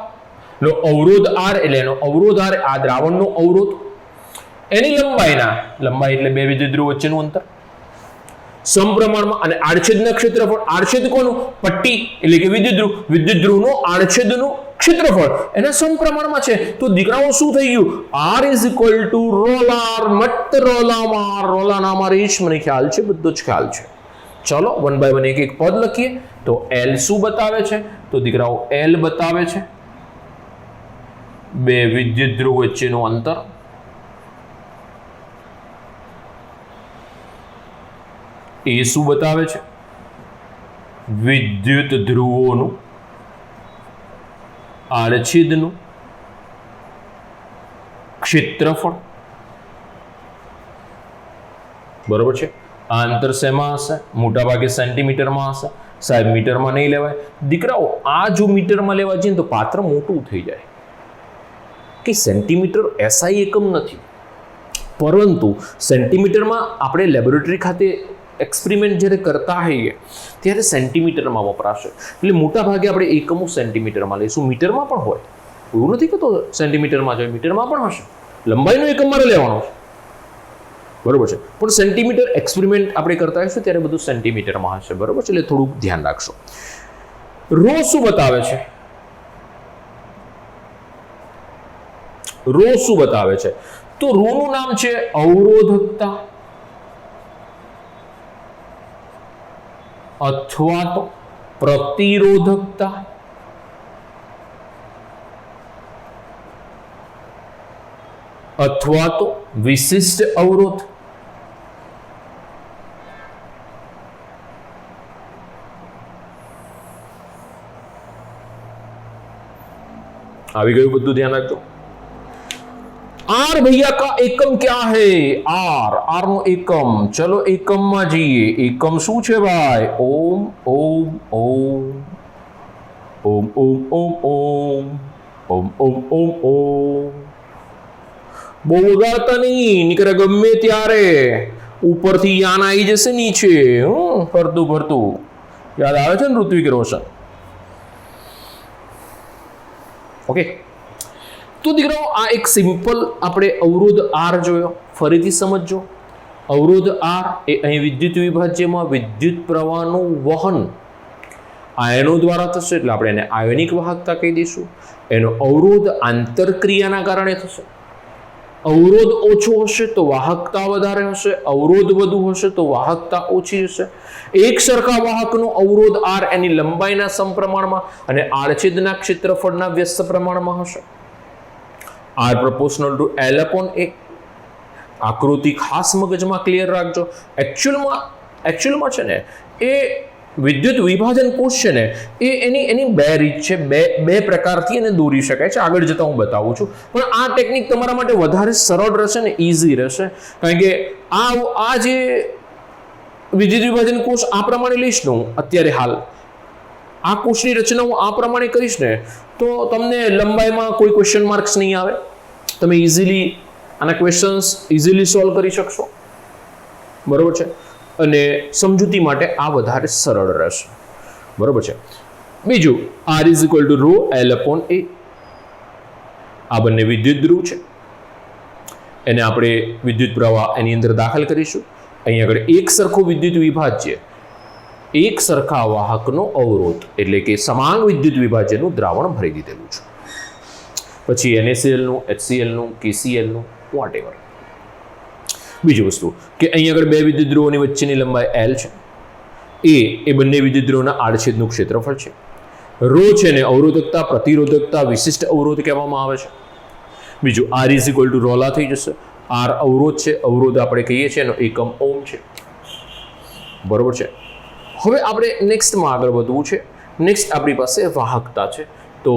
નો અવરોધ R એટલે એનો અવરોધ R, આ દ્રાવણનો અવરોધ, એની લંબાઈ એટલે બે વિદ્યુત ધ્રુવ વચ્ચેનું અંતર સમપ્રમાણમાં, અને આડછેદના ક્ષેત્રફળ, આડછેદ કોનું? પટ્ટી એટલે કે વિદ્યુત ધ્રુવનો આડછેદનું ક્ષેત્રફળ એના સમપ્રમાણમાં છે. તો દીકરાઓ શું થઈ ગયું? R = રોલાર મત રોલામાર, રોલાનામાર એ જ મને ખ્યાલ છે, બધો જ ખ્યાલ છે. ચલો 1 by 1 એક પદ લખીએ. તો L શું બતાવે છે? તો દીકરાઓ L બતાવે છે બે વિદ્યુત ધ્રુવ વચ્ચેનું અંતર. એ શું બતાવે છે? વિદ્યુત ધ્રુવોનું આડછેદનું ક્ષેત્રફળ. બરોબર છે. આ અંતર શેમાં હશે? મોટા ભાગે સેન્ટીમીટરમાં હશે. સાહેબ મીટરમાં નહીં લેવાય દીકરાઓ. આ જો મીટરમાં લેવા જઈએ તો પાત્ર મોટું થઈ જાય કે સેન્ટીમીટર SI એકમ નથી, પરંતુ સેન્ટીમીટરમાં આપણે લેબોરેટરી ખાતે એક્સપેરિમેન્ટ જ્યારે કરતા હોઈએ ત્યારે સેન્ટીમીટરમાં વપરાશે, એટલે મોટા ભાગે આપણે એકમો સેન્ટીમીટરમાં લઈશું. મીટરમાં પણ હોય, એવું નથી કહેતો સેન્ટીમીટરમાં જોઈએ, મીટરમાં પણ હશે, લંબાઈનો એકમ મારે લેવાનો છે, બરોબર છે, પણ સેન્ટીમીટર એક્સપેરિમેન્ટ આપણે કરતા હોઈશું ત્યારે બધું સેન્ટીમીટરમાં હશે, બરોબર છે, એટલે થોડુંક ધ્યાન રાખશો. રો શું બતાવે છે? રો શું બતાવે છે? તો રોનું નામ છે અવરોધકતા અથવા તો પ્રતિરોધકતા અથવા તો વિશિષ્ટ અવરોધ. આવી ગયું બધું, ધ્યાન રાખજો. आर भैया का एकम क्या है? आर, आर नो एकम. चलो एकम में जाइए. एकम शू छे भाई? ओम ओम ओम ओम ओम ओम ओम ओम ओम ओम ओम. બહુ વગાડતા નહીં, નીકળે ગમે ત્યારે ઉપરથી યાન આવી જશે નીચે, ફરતું ફરતું. યાદ આવે છે ને ઋત્વિક રોશન? ઓકે, તો દીકરાઓ આ એક સિમ્પલ આપણે અવરોધ આર જોયો. ફરીથી સમજો, અવરોધ આર એ અહીં વિદ્યુત વિભાજ્યમાં વિદ્યુત પ્રવાહનું વહન આયનો દ્વારા થશે, એટલે આપણે એને આયોનિક વાહકતા કહી દઈશું. એનો અવરોધ આંતરક્રિયાના કારણે થશે. અવરોધ ઓછો હશે તો વાહકતા વધારે હશે, અવરોધ વધુ હશે તો વાહકતા ઓછી હશે. એક સરખા વાહકનો અવરોધ આર એની લંબાઈના સમપ્રમાણમાં અને આડછેદના ક્ષેત્રફળના વ્યસ્ત પ્રમાણમાં હશે. R proportional to L upon A. આકૃતિ ખાસ મગજમાં ક્લિયર રાખજો. એકચ્યુઅલમાં છે ને એ વિદ્યુત વિભાજન કોષ છે ને એ એની બે રીત છે, બે પ્રકારથી એને દોરી શકાય છે. આગળ જતા હું બતાવું છું, પણ આ ટેકનિક તમારા માટે વધારે સરળ રહેશે ને ઇઝી રહેશે, કારણ કે આ જે વિદ્યુત વિભાજન કોષ આ પ્રમાણે લઈશ ને હું અત્યારે હાલ આ કોષની રચના હું આ પ્રમાણે કરીશ ને તો તમને લંબાઈમાં કોઈ ક્વેશ્ચન માર્ક્સ નહીં આવે. તમે ઇઝીલી આના ક્વેશ્ચન્સ ઇઝીલી સોલ્વ કરી શકશો, બરોબર છે, અને સમજૂતી માટે આ વધારે સરળ રહેશે, બરોબર છે. બીજું, R is equal to rho L upon A. આ બંને વિદ્યુત ધ્રુવ છે, એને આપણે વિદ્યુત પ્રવાહ એની અંદર દાખલ કરીશું. અહીં આગળ એક સરખો વિદ્યુત વિભાજ્ય એક સરખા વાહકનો અવરોધ એટલે કે સમાન વિદ્યુત વિભાજ્યનું દ્રાવણ ભરી દીધેલું છે. પછી NaCl નું, HCl નું, KCl નું, વોટેવર. બીજી વસ્તુ કે અહીં આગળ બે વિદ્યુત ધ્રુવોની વચ્ચેની લંબાઈ L છે. એ બંને વિદ્યુત ધ્રુવોના આડછેદનું ક્ષેત્રફળ છે. રો છે ને અવરોધકતા, પ્રતિરોધકતા, વિશિષ્ટ અવરોધ કહેવામાં આવે છે. બીજું, R is equal to Rola થઈ જશે. R અવરોધ છે, અવરોધ આપણે કહીએ છીએ એનો એકમ ઓમ છે, બરોબર છે. હવે આપણે નેક્સ્ટમાં આગળ વધવું છે. નેક્સ્ટ આપણી પાસે વાહકતા છે, તો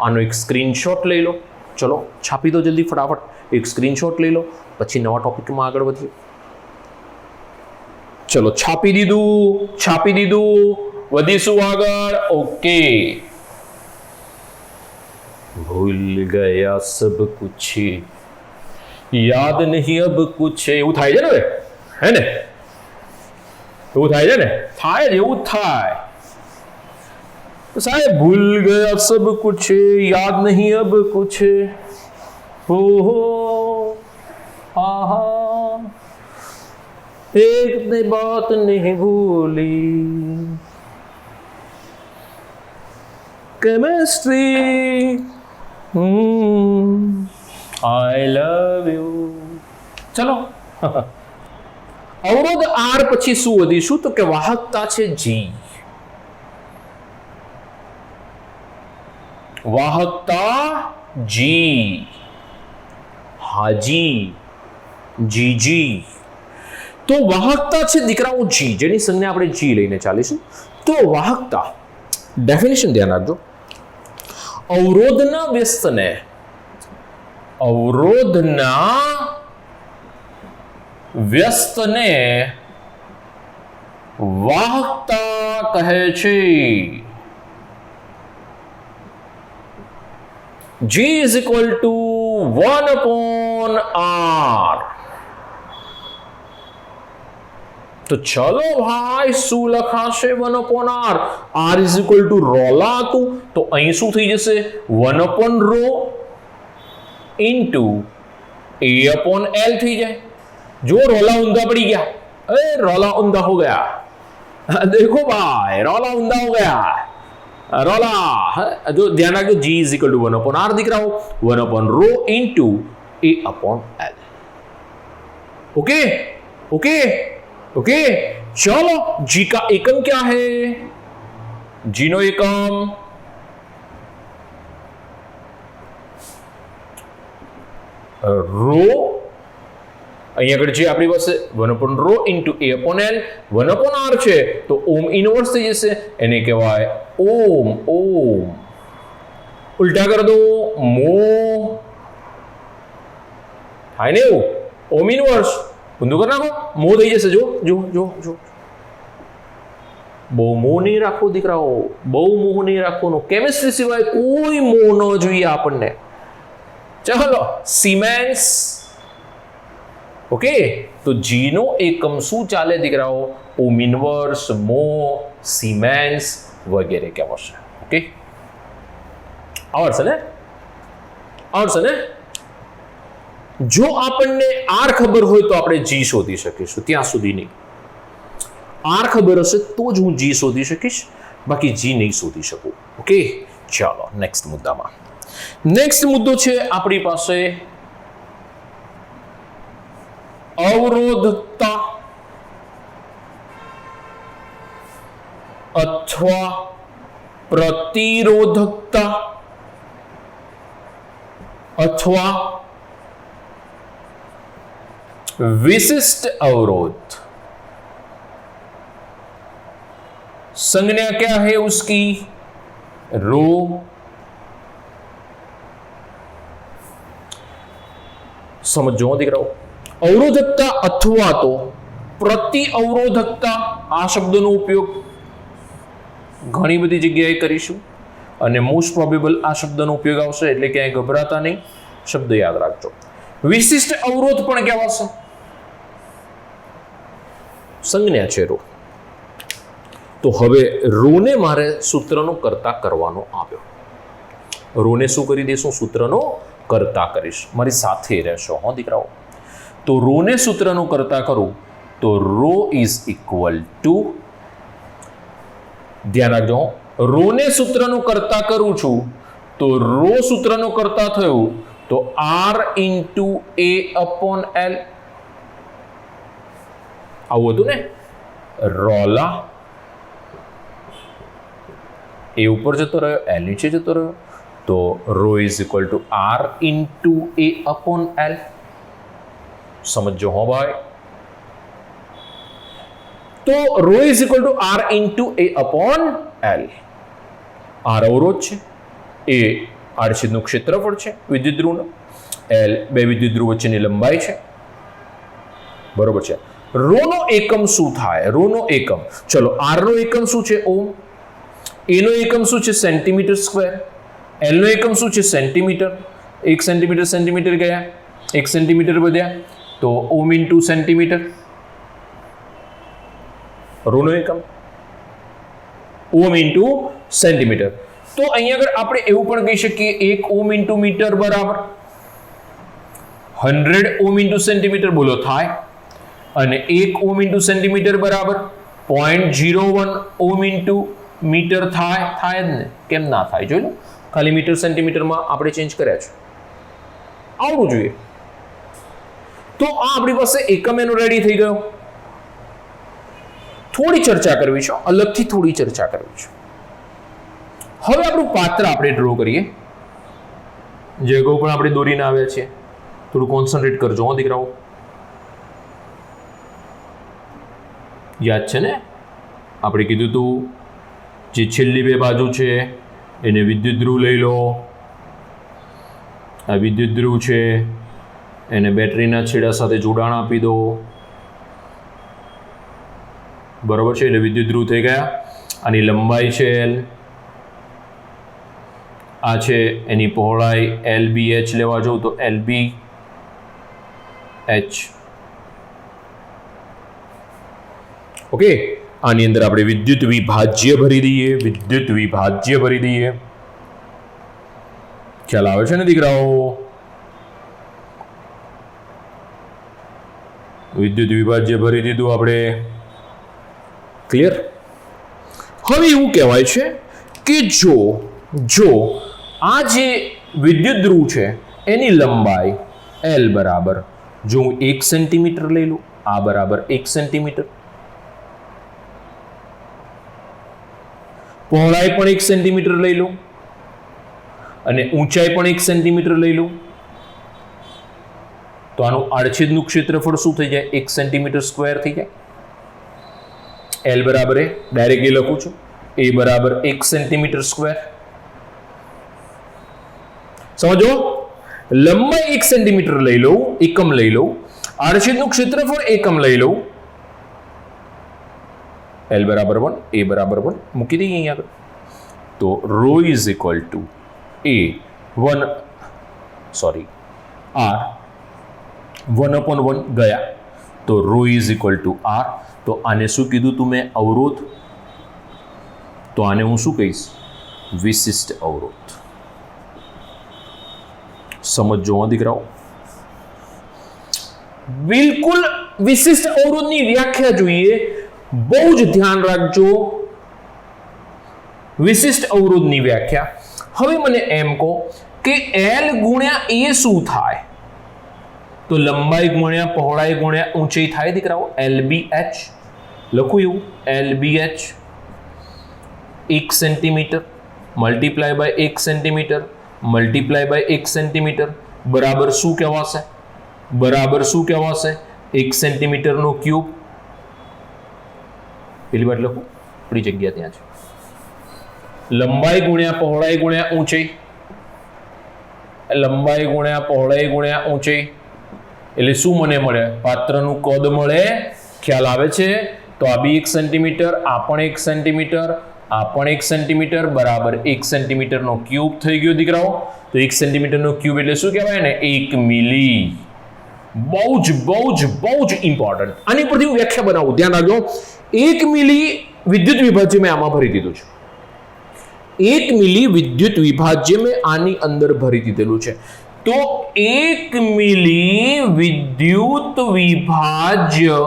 આનો એક સ્ક્રીનશોટ લઈ લો. ચલો છાપી દો જલ્દી ફટાફટ, એક સ્ક્રીનશોટ લઈ લો, પછી નવા ટોપિકમાં આગળ વધીએ. ચલો છાપી દીધું, વધીશું આગળ. ઓકે. ભૂલ ગયા સબ કુછ, યાદ નહીં અબ કુછ. એવું થાય છે ને, હે ને? એવું થાય છે ને? થાય જ, એવું થાય સાહેબ. ભૂલ ગયા સબ કુછ, યાદ નહીં અબ કુછ. હો આહા, એક ને બાત નહીં ભૂલી. Chemistry, I love you. ચલો અવરોધ આર પછી શું વધીશું તો કે વાહકતા છે જી. વાહકતા જી, હાજી, જીજી. તો વાહકતા છે દીકરાઓ જી, જેની સંજ્ઞા આપણે જી લઈને ચાલીશું. તો વાહકતા ડેફિનેશન ધ્યાન રાખજો. અવરોધના વ્યસ્તને વાહકતા કહે છે. G is equal to 1 upon R. તો ચલો ભાઈ શું લખાશે 1/r? r is equal to રોલા હતું તો અહીં શું થઈ જશે 1/ρ ઇન્ટુ a/l થઈ જાય. જો રોલા ઊંધા પડી ગયા, अरे रोला ऊंधा हो गया, देखो भाई रोला ऊंधा हो गया, रोला जो ध्यान रखो g is equal to 1/r दिख रहा हो 1/ρ into a/l. Okay okay okay चलो g का एकम क्या है? g नो एकम रो અહીં આગળ જે આપણી પાસે 1/ρ ઇન્ટુ a/l 1/r છે તો ઓમ ઇનવર્સ થઈ જશે, એને કહેવાય ઓમ. ઓમ ઉલટા કરી દો, મો થાય ને એવું, ઓમ ઇનવર્સ ઊંધું કરી નાખો, મો થઈ જશે. જો જો જો જો બહુ મોહ નહીં રાખવું દીકરાઓ, બહુ મોહ નહીં રાખવાનું. કેમિસ્ટ્રી સિવાય કોઈ મોહ ન જોઈએ આપણને. ચાલો સિમેન્સ. ઓકે તો જી નો એકમ શું ચાલે દીકરાઓ? ઓમ ઇનવર્સ, મો, સિમેન્સ વગેરે કહેવાશે. ઓકે આવડશે ને? આવડશે ને? જો આપણને આર ખબર હોય તો આપણે જી શોધી શકીશું, ત્યાં સુધી નહીં. આર ખબર હશે તો જ હું જી શોધી શકીશ, બાકી જી નહીં શોધી શકું. ઓકે ચાલો નેક્સ્ટ મુદ્દામાં. નેક્સ્ટ મુદ્દો છે આપણી પાસે અવરોધકતા અથવા પ્રતિરોધકતા અથવા विशिष्ट अवरोध. संज्ञा क्या है उसकी? रो. समझो દીકરાઓ, અવરોધકતા અથવા તો પ્રતિ અવરોધકતા આ શબ્દનો ઉપયોગ ઘણી બધી જગ્યાએ કરીશું અને મોસ્ટ પ્રોબેબલ આ શબ્દનો ઉપયોગ આવશે, એટલે ક્યાંય ગભરાતા નહીં, શબ્દ યાદ રાખજો. વિશિષ્ટ અવરોધ પણ કહેવાશે. સંજ્ઞા છે રો. તો હવે રોને મારે સૂત્રનો કર્તા કરવાનો આવ્યો. રોને શું કરી દઈશું? સૂત્રનો કર્તા કરીશ. મારી સાથે રહેશો હો દીકરાઓ. તો રોને સૂત્રનો કર્તા કરું તો રો ઇઝ ઇક્વલ ટુ, ધ્યાન રાખજો, રોને સૂત્રનો કર્તા કરું છું તો રો સૂત્રનો કર્તા થયું તો r ઇન્ટુ a/l. આવું હતું ને? રોલા એ ઉપર જતો રહ્યો, એલ નીચે જતો રહ્યો, તો rho is equal to r into a/l. સમજો હો ભાઈ. તો rho is equal to r into a/l. r અવરોધ છે, એ આડછેદનું ક્ષેત્રફળ છે વિદ્યુત ધ્રુવનું, એલ બે વિદ્યુત ધ્રુવ વચ્ચેની લંબાઈ છે, બરોબર છે. રો નો એકમ શું થાય? રો નો એકમ, ચલો આર નો એકમ શું છે? ઓમ. એ નો એકમ શું છે? Centimetre square. એલ નો એકમ શું છે? સેન્ટીમીટર. 1 સેન્ટીમીટર સેન્ટીમીટર ગયા, 1 સેન્ટીમીટર વધ્યા તો ઓમ ઇન્ટુ સેન્ટીમીટર. રો નો એકમ ઓમ ઇન્ટુ સેન્ટીમીટર. તો અહીંયા આગળ આપણે એવું પણ કહી શકીએ 1 ઓમ ઇન્ટુ મીટર બરાબર 100 ઓમ ઇન્ટુ સેન્ટીમીટર. બોલો થાય? અને 1 ઓમ ઇન્ટુ સેન્ટીમીટર બરાબર 0.01 ઓમ ઇન્ટુ મીટર થાય? થાય જ ને, કેમ ના થાય? જોઈ લો, ખાલી મીટર સેન્ટીમીટરમાં આપણે ચેન્જ કર્યા છે. આવડવું જોઈએ. તો આ આપણી પાસે એકમ એનો રેડી થઈ ગયો. થોડી ચર્ચા કરવી છે, અલગથી થોડી ચર્ચા કરવી છે. હવે આપણું પાત્ર આપણે ડ્રો કરીએ. જગ્યાઓ પણ આપણે દોરીને આવ્યા છીએ. થોડું કોન્સન્ટ્રેટ કરજો હો દીકરાઓ. યાદ છે ને? આપણે કીધું તું જે છેલ્લી બે બાજુ છે એને વિદ્યુત ધ્રુવ લઈ લો. આ વિદ્યુત ધ્રુવ છે એને બેટરીના છેડા સાથે જોડાણ આપી દો. બરોબર છે, એટલે વિદ્યુત ધ્રુવ થઈ ગયા. આની લંબાઈ છે એલ, આ છે એની પહોળાઈ LBH લેવા જાઉં તો LBH. ઓકે, આની અંદર આપણે વિદ્યુત વિભાજ્ય ભરી દઈએ, વિદ્યુત વિભાજ્ય ભરી દઈએ. ખ્યાલ આવે છે ને દીકરાઓ? વિદ્યુત વિભાજ્ય ભરી દીધું આપણે. ક્લિયર? હવે એવું કહેવાય છે કે જો આ જે વિદ્યુત ધ્રુવ છે એની લંબાઈ L બરાબર, જો હું 1 સેન્ટીમીટર લઈ લઉં, આ બરાબર 1 સેન્ટીમીટર, પહોળાઈ પણ 1 સેન્ટીમીટર લઈ લઉં અને ઊંચાઈ પણ 1 સેન્ટીમીટર લઈ લઉં, તો આનું આડછેદનું ક્ષેત્રફળ શું થઈ જાય? 1 સેન્ટીમીટર સ્ક્વેર થઈ જાય. L બરાબર ડાયરેક્ટ એ લખું છું, A બરાબર 1 સેન્ટીમીટર સ્ક્વેર. સમજો, લંબાઈ 1 સેન્ટીમીટર લઈ લઉં, એકમ લઈ લઉં, આડછેદનું ક્ષેત્રફળ એકમ લઈ લઉં, L બરાબર 1, A બરાબર 1 મૂકી દઈએ અહીંયા આગળ. તો ρ ઇઝ ઇક્વલ ટુ R 1/1 ગયા, તો ρ ઇઝ ઇક્વલ ટુ R. તો આને શું કીધું તું મેં? અવરોધ. તો આને હું શું કહીશ? વિશિષ્ટ અવરોધ. સમજો દીકરાઓ, બિલકુલ વિશિષ્ટ અવરોધની વ્યાખ્યા જોઈએ. બહુ જ ધ્યાન રાખજો વિશિષ્ટ અવરોધની વ્યાખ્યા. હવે મને એમ કહો કે L ગુણ્યા A શું થાય? તો લંબાઈ ગુણ્યા પહોળાઈ ગુણ્યા ઊંચાઈ થાય દીકરાઓ, LBH. લખું એવું, LBH 1 centimetre multiply by 1 centimetre multiply by 1 centimetre બરાબર શું કહેવાશે? બરાબર શું કહેવાશે? 1 સેન્ટીમીટરનો ક્યુબ. પેલી વાત લખું, આપણી જગ્યા ત્યાં છે. લંબાઈ ગુણ્યા પહોળાઈ ગુણ્યા ઊંચાઈ, લંબાઈ ગુણ્યા પહોળાઈ ગુણ્યા ઊંચાઈ એટલે શું મને મળે? પાત્રનું કદ મળે. ખ્યાલ આવે છે? તો આ બી 1 સેન્ટીમીટર, આ પણ 1 સેન્ટીમીટર, આ પણ 1 સેન્ટીમીટર બરાબર 1 સેન્ટીમીટરનો ક્યુબ થઈ ગયો દીકરાઓ. તો 1 સેન્ટીમીટરનો ક્યુબ એટલે શું કહેવાય ને? 1 મિલી. બહુ જ ઇમ્પોર્ટન્ટ. આની પરથી હું વ્યાખ્યા બનાવું, ધ્યાન રાખજો. 1 મિલી વિદ્યુત વિભાજ્ય મેં આમાં ભરી દીધું છે. 1 મિલી વિદ્યુત વિભાજ્ય મેં આની અંદર ભરી દીધેલું છે. તો 1 મિલી વિદ્યુત વિભાજ્ય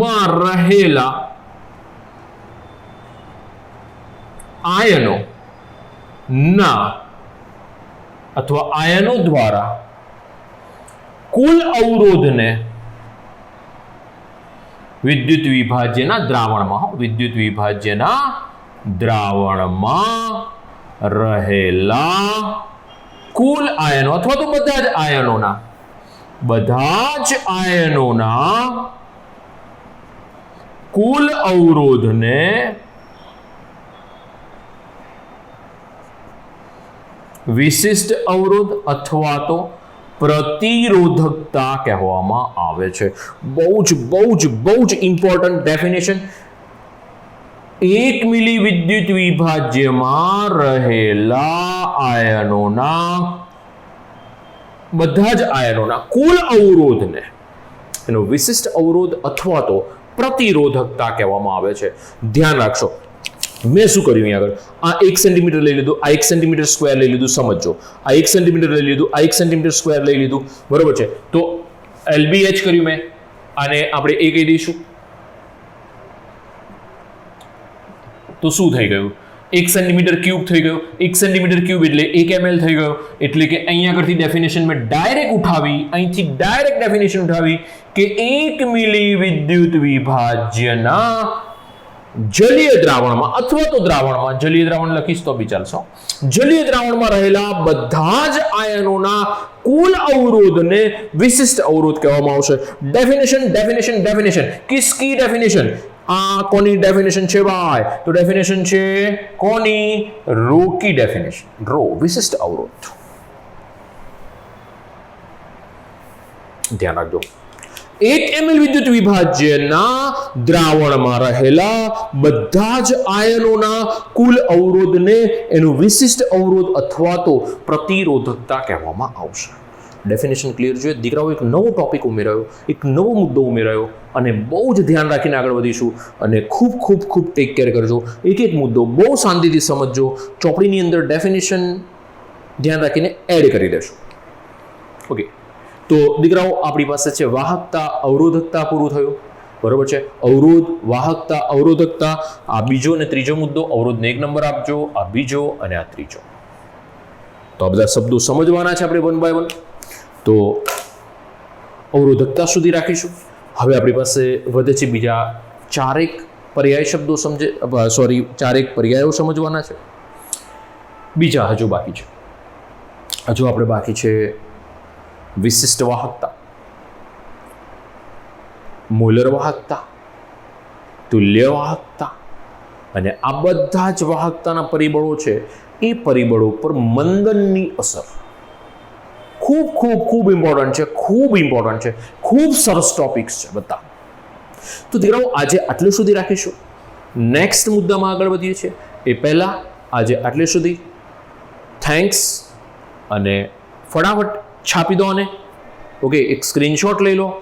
માં રહેલા આયનો ના અથવા આયનો દ્વારા કુલ અવરોધને વિદ્યુત વિભાજ્યના દ્રાવણમાં રહેલા કુલ આયનો અથવા તો બધા જ આયનોના કુલ અવરોધને વિશિષ્ટ અવરોધ અથવા તો પ્રતિરોધકતા કહેવામાં આવે છે. બહુ જ ઇમ્પોર્ટન્ટ ડેફિનેશન. 1 મિલી વિદ્યુત વિભાજ્યમાં રહેલા આયનોના બધા જ આયનોના કુલ અવરોધને એનો વિશિષ્ટ અવરોધ અથવા તો પ્રતિરોધકતા કહેવામાં આવે છે. ધ્યાન રાખશો, મેં શું કર્યું અહીંયા આગળ? આ 1 સેન્ટીમીટર લઈ લીધું, આ 1 સેન્ટીમીટર સ્ક્વેર લઈ લીધું. સમજો, આ 1 સેન્ટીમીટર લઈ લીધું, આ 1 સેન્ટીમીટર સ્ક્વેર લઈ લીધું, બરોબર છે. તો LBH કર્યું મેં, આને આપણે એ કહી દઈશું. તો શું થઈ ગયું? 1 સેન્ટીમીટર ક્યુબ થઈ ગયો. 1 સેન્ટીમીટર ક્યુબ એટલે 1 ml થઈ ગયો. એટલે કે અહીંયા આગળથી ડેફિનેશન મેં ડાયરેક્ટ ઉઠાવી કે 1 મિલી વિદ્યુત વિભાજ્યના જલીય દ્રાવણમાં અથવા તો દ્રાવણમાં, જલીય દ્રાવણ લખીશ તો બી ચાલશે, જલીય દ્રાવણમાં રહેલા બધા જ આયનોના કુલ અવરોધને વિશિષ્ટ અવરોધ કહેવામાં આવશે. ડેફિનેશન કિસકી ડેફિનેશન? આ કોની ડેફિનેશન છે ભાઈ? તો ડેફિનેશન છે કોની? રો કી ડેફિનેશન. રો વિશિષ્ટ અવરોધ. ધ્યાન રાખજો, 1 ml વિદ્યુત વિભાજ્યના દ્રાવણમાં રહેલા બધા જ આયનોના કુલ અવરોધને એનું વિશિષ્ટ અવરોધ અથવા તો પ્રતિરોધકતા કહેવામાં આવશે. ડેફિનેશન ક્લિયર જોઈએ. દીકરાઓ એક નવો ટોપિક ઉમેરાયો, એક નવો મુદ્દો ઉમેરાયો અને બહુ જ ધ્યાન રાખીને આગળ વધીશું અને ખૂબ ખૂબ ખૂબ ટેક કેર કરજો. એક એક મુદ્દો બહુ શાંતિથી સમજજો. ચોપડીની અંદર ડેફિનેશન ધ્યાન રાખીને એડ કરી દેશો. ઓકે, તો દીકરાઓ આપણી પાસે છે વાહકતા, અવરોધકતા પૂરું થયું. બરોબર છે. અવરોધ, વાહકતા, અવરોધકતા, આ બીજો અને ત્રીજો મુદ્દો. અવરોધને 1 નંબર આપજો, આ બીજો અને આ ત્રીજો. તો આ બધા શબ્દો સમજવાના છે આપણે 1 બાય 1. તો અવરોધકતા સુધી રાખીશું. હવે આપણી પાસે વધે છે બીજા 4 પર્યાય શબ્દો ચારેક પર્યાયો સમજવાના છે. બીજા હજુ બાકી છે. હજુ આપણે બાકી છે વિશિષ્ટ વાહકતા, મોલર વાહકતા, તુલ્ય વાહકતા, અને આ બધા જ વાહકતાના પરિબળો છે. એ પરિબળો પર મંદનની અસર ખૂબ ખૂબ ખૂબ ઇમ્પોર્ટન્ટ છે. ખૂબ સરસ ટોપિક્સ છે બધા. તો દીકરાઓ આજે આટલું સુધી રાખીશું. નેક્સ્ટ મુદ્દામાં આગળ વધીએ છીએ એ પહેલાં આજે આટલે સુધી. થેન્ક્સ. અને ફટાફટ છાપી દો. અને ઓકે, એક સ્ક્રીનશોટ લઈ લો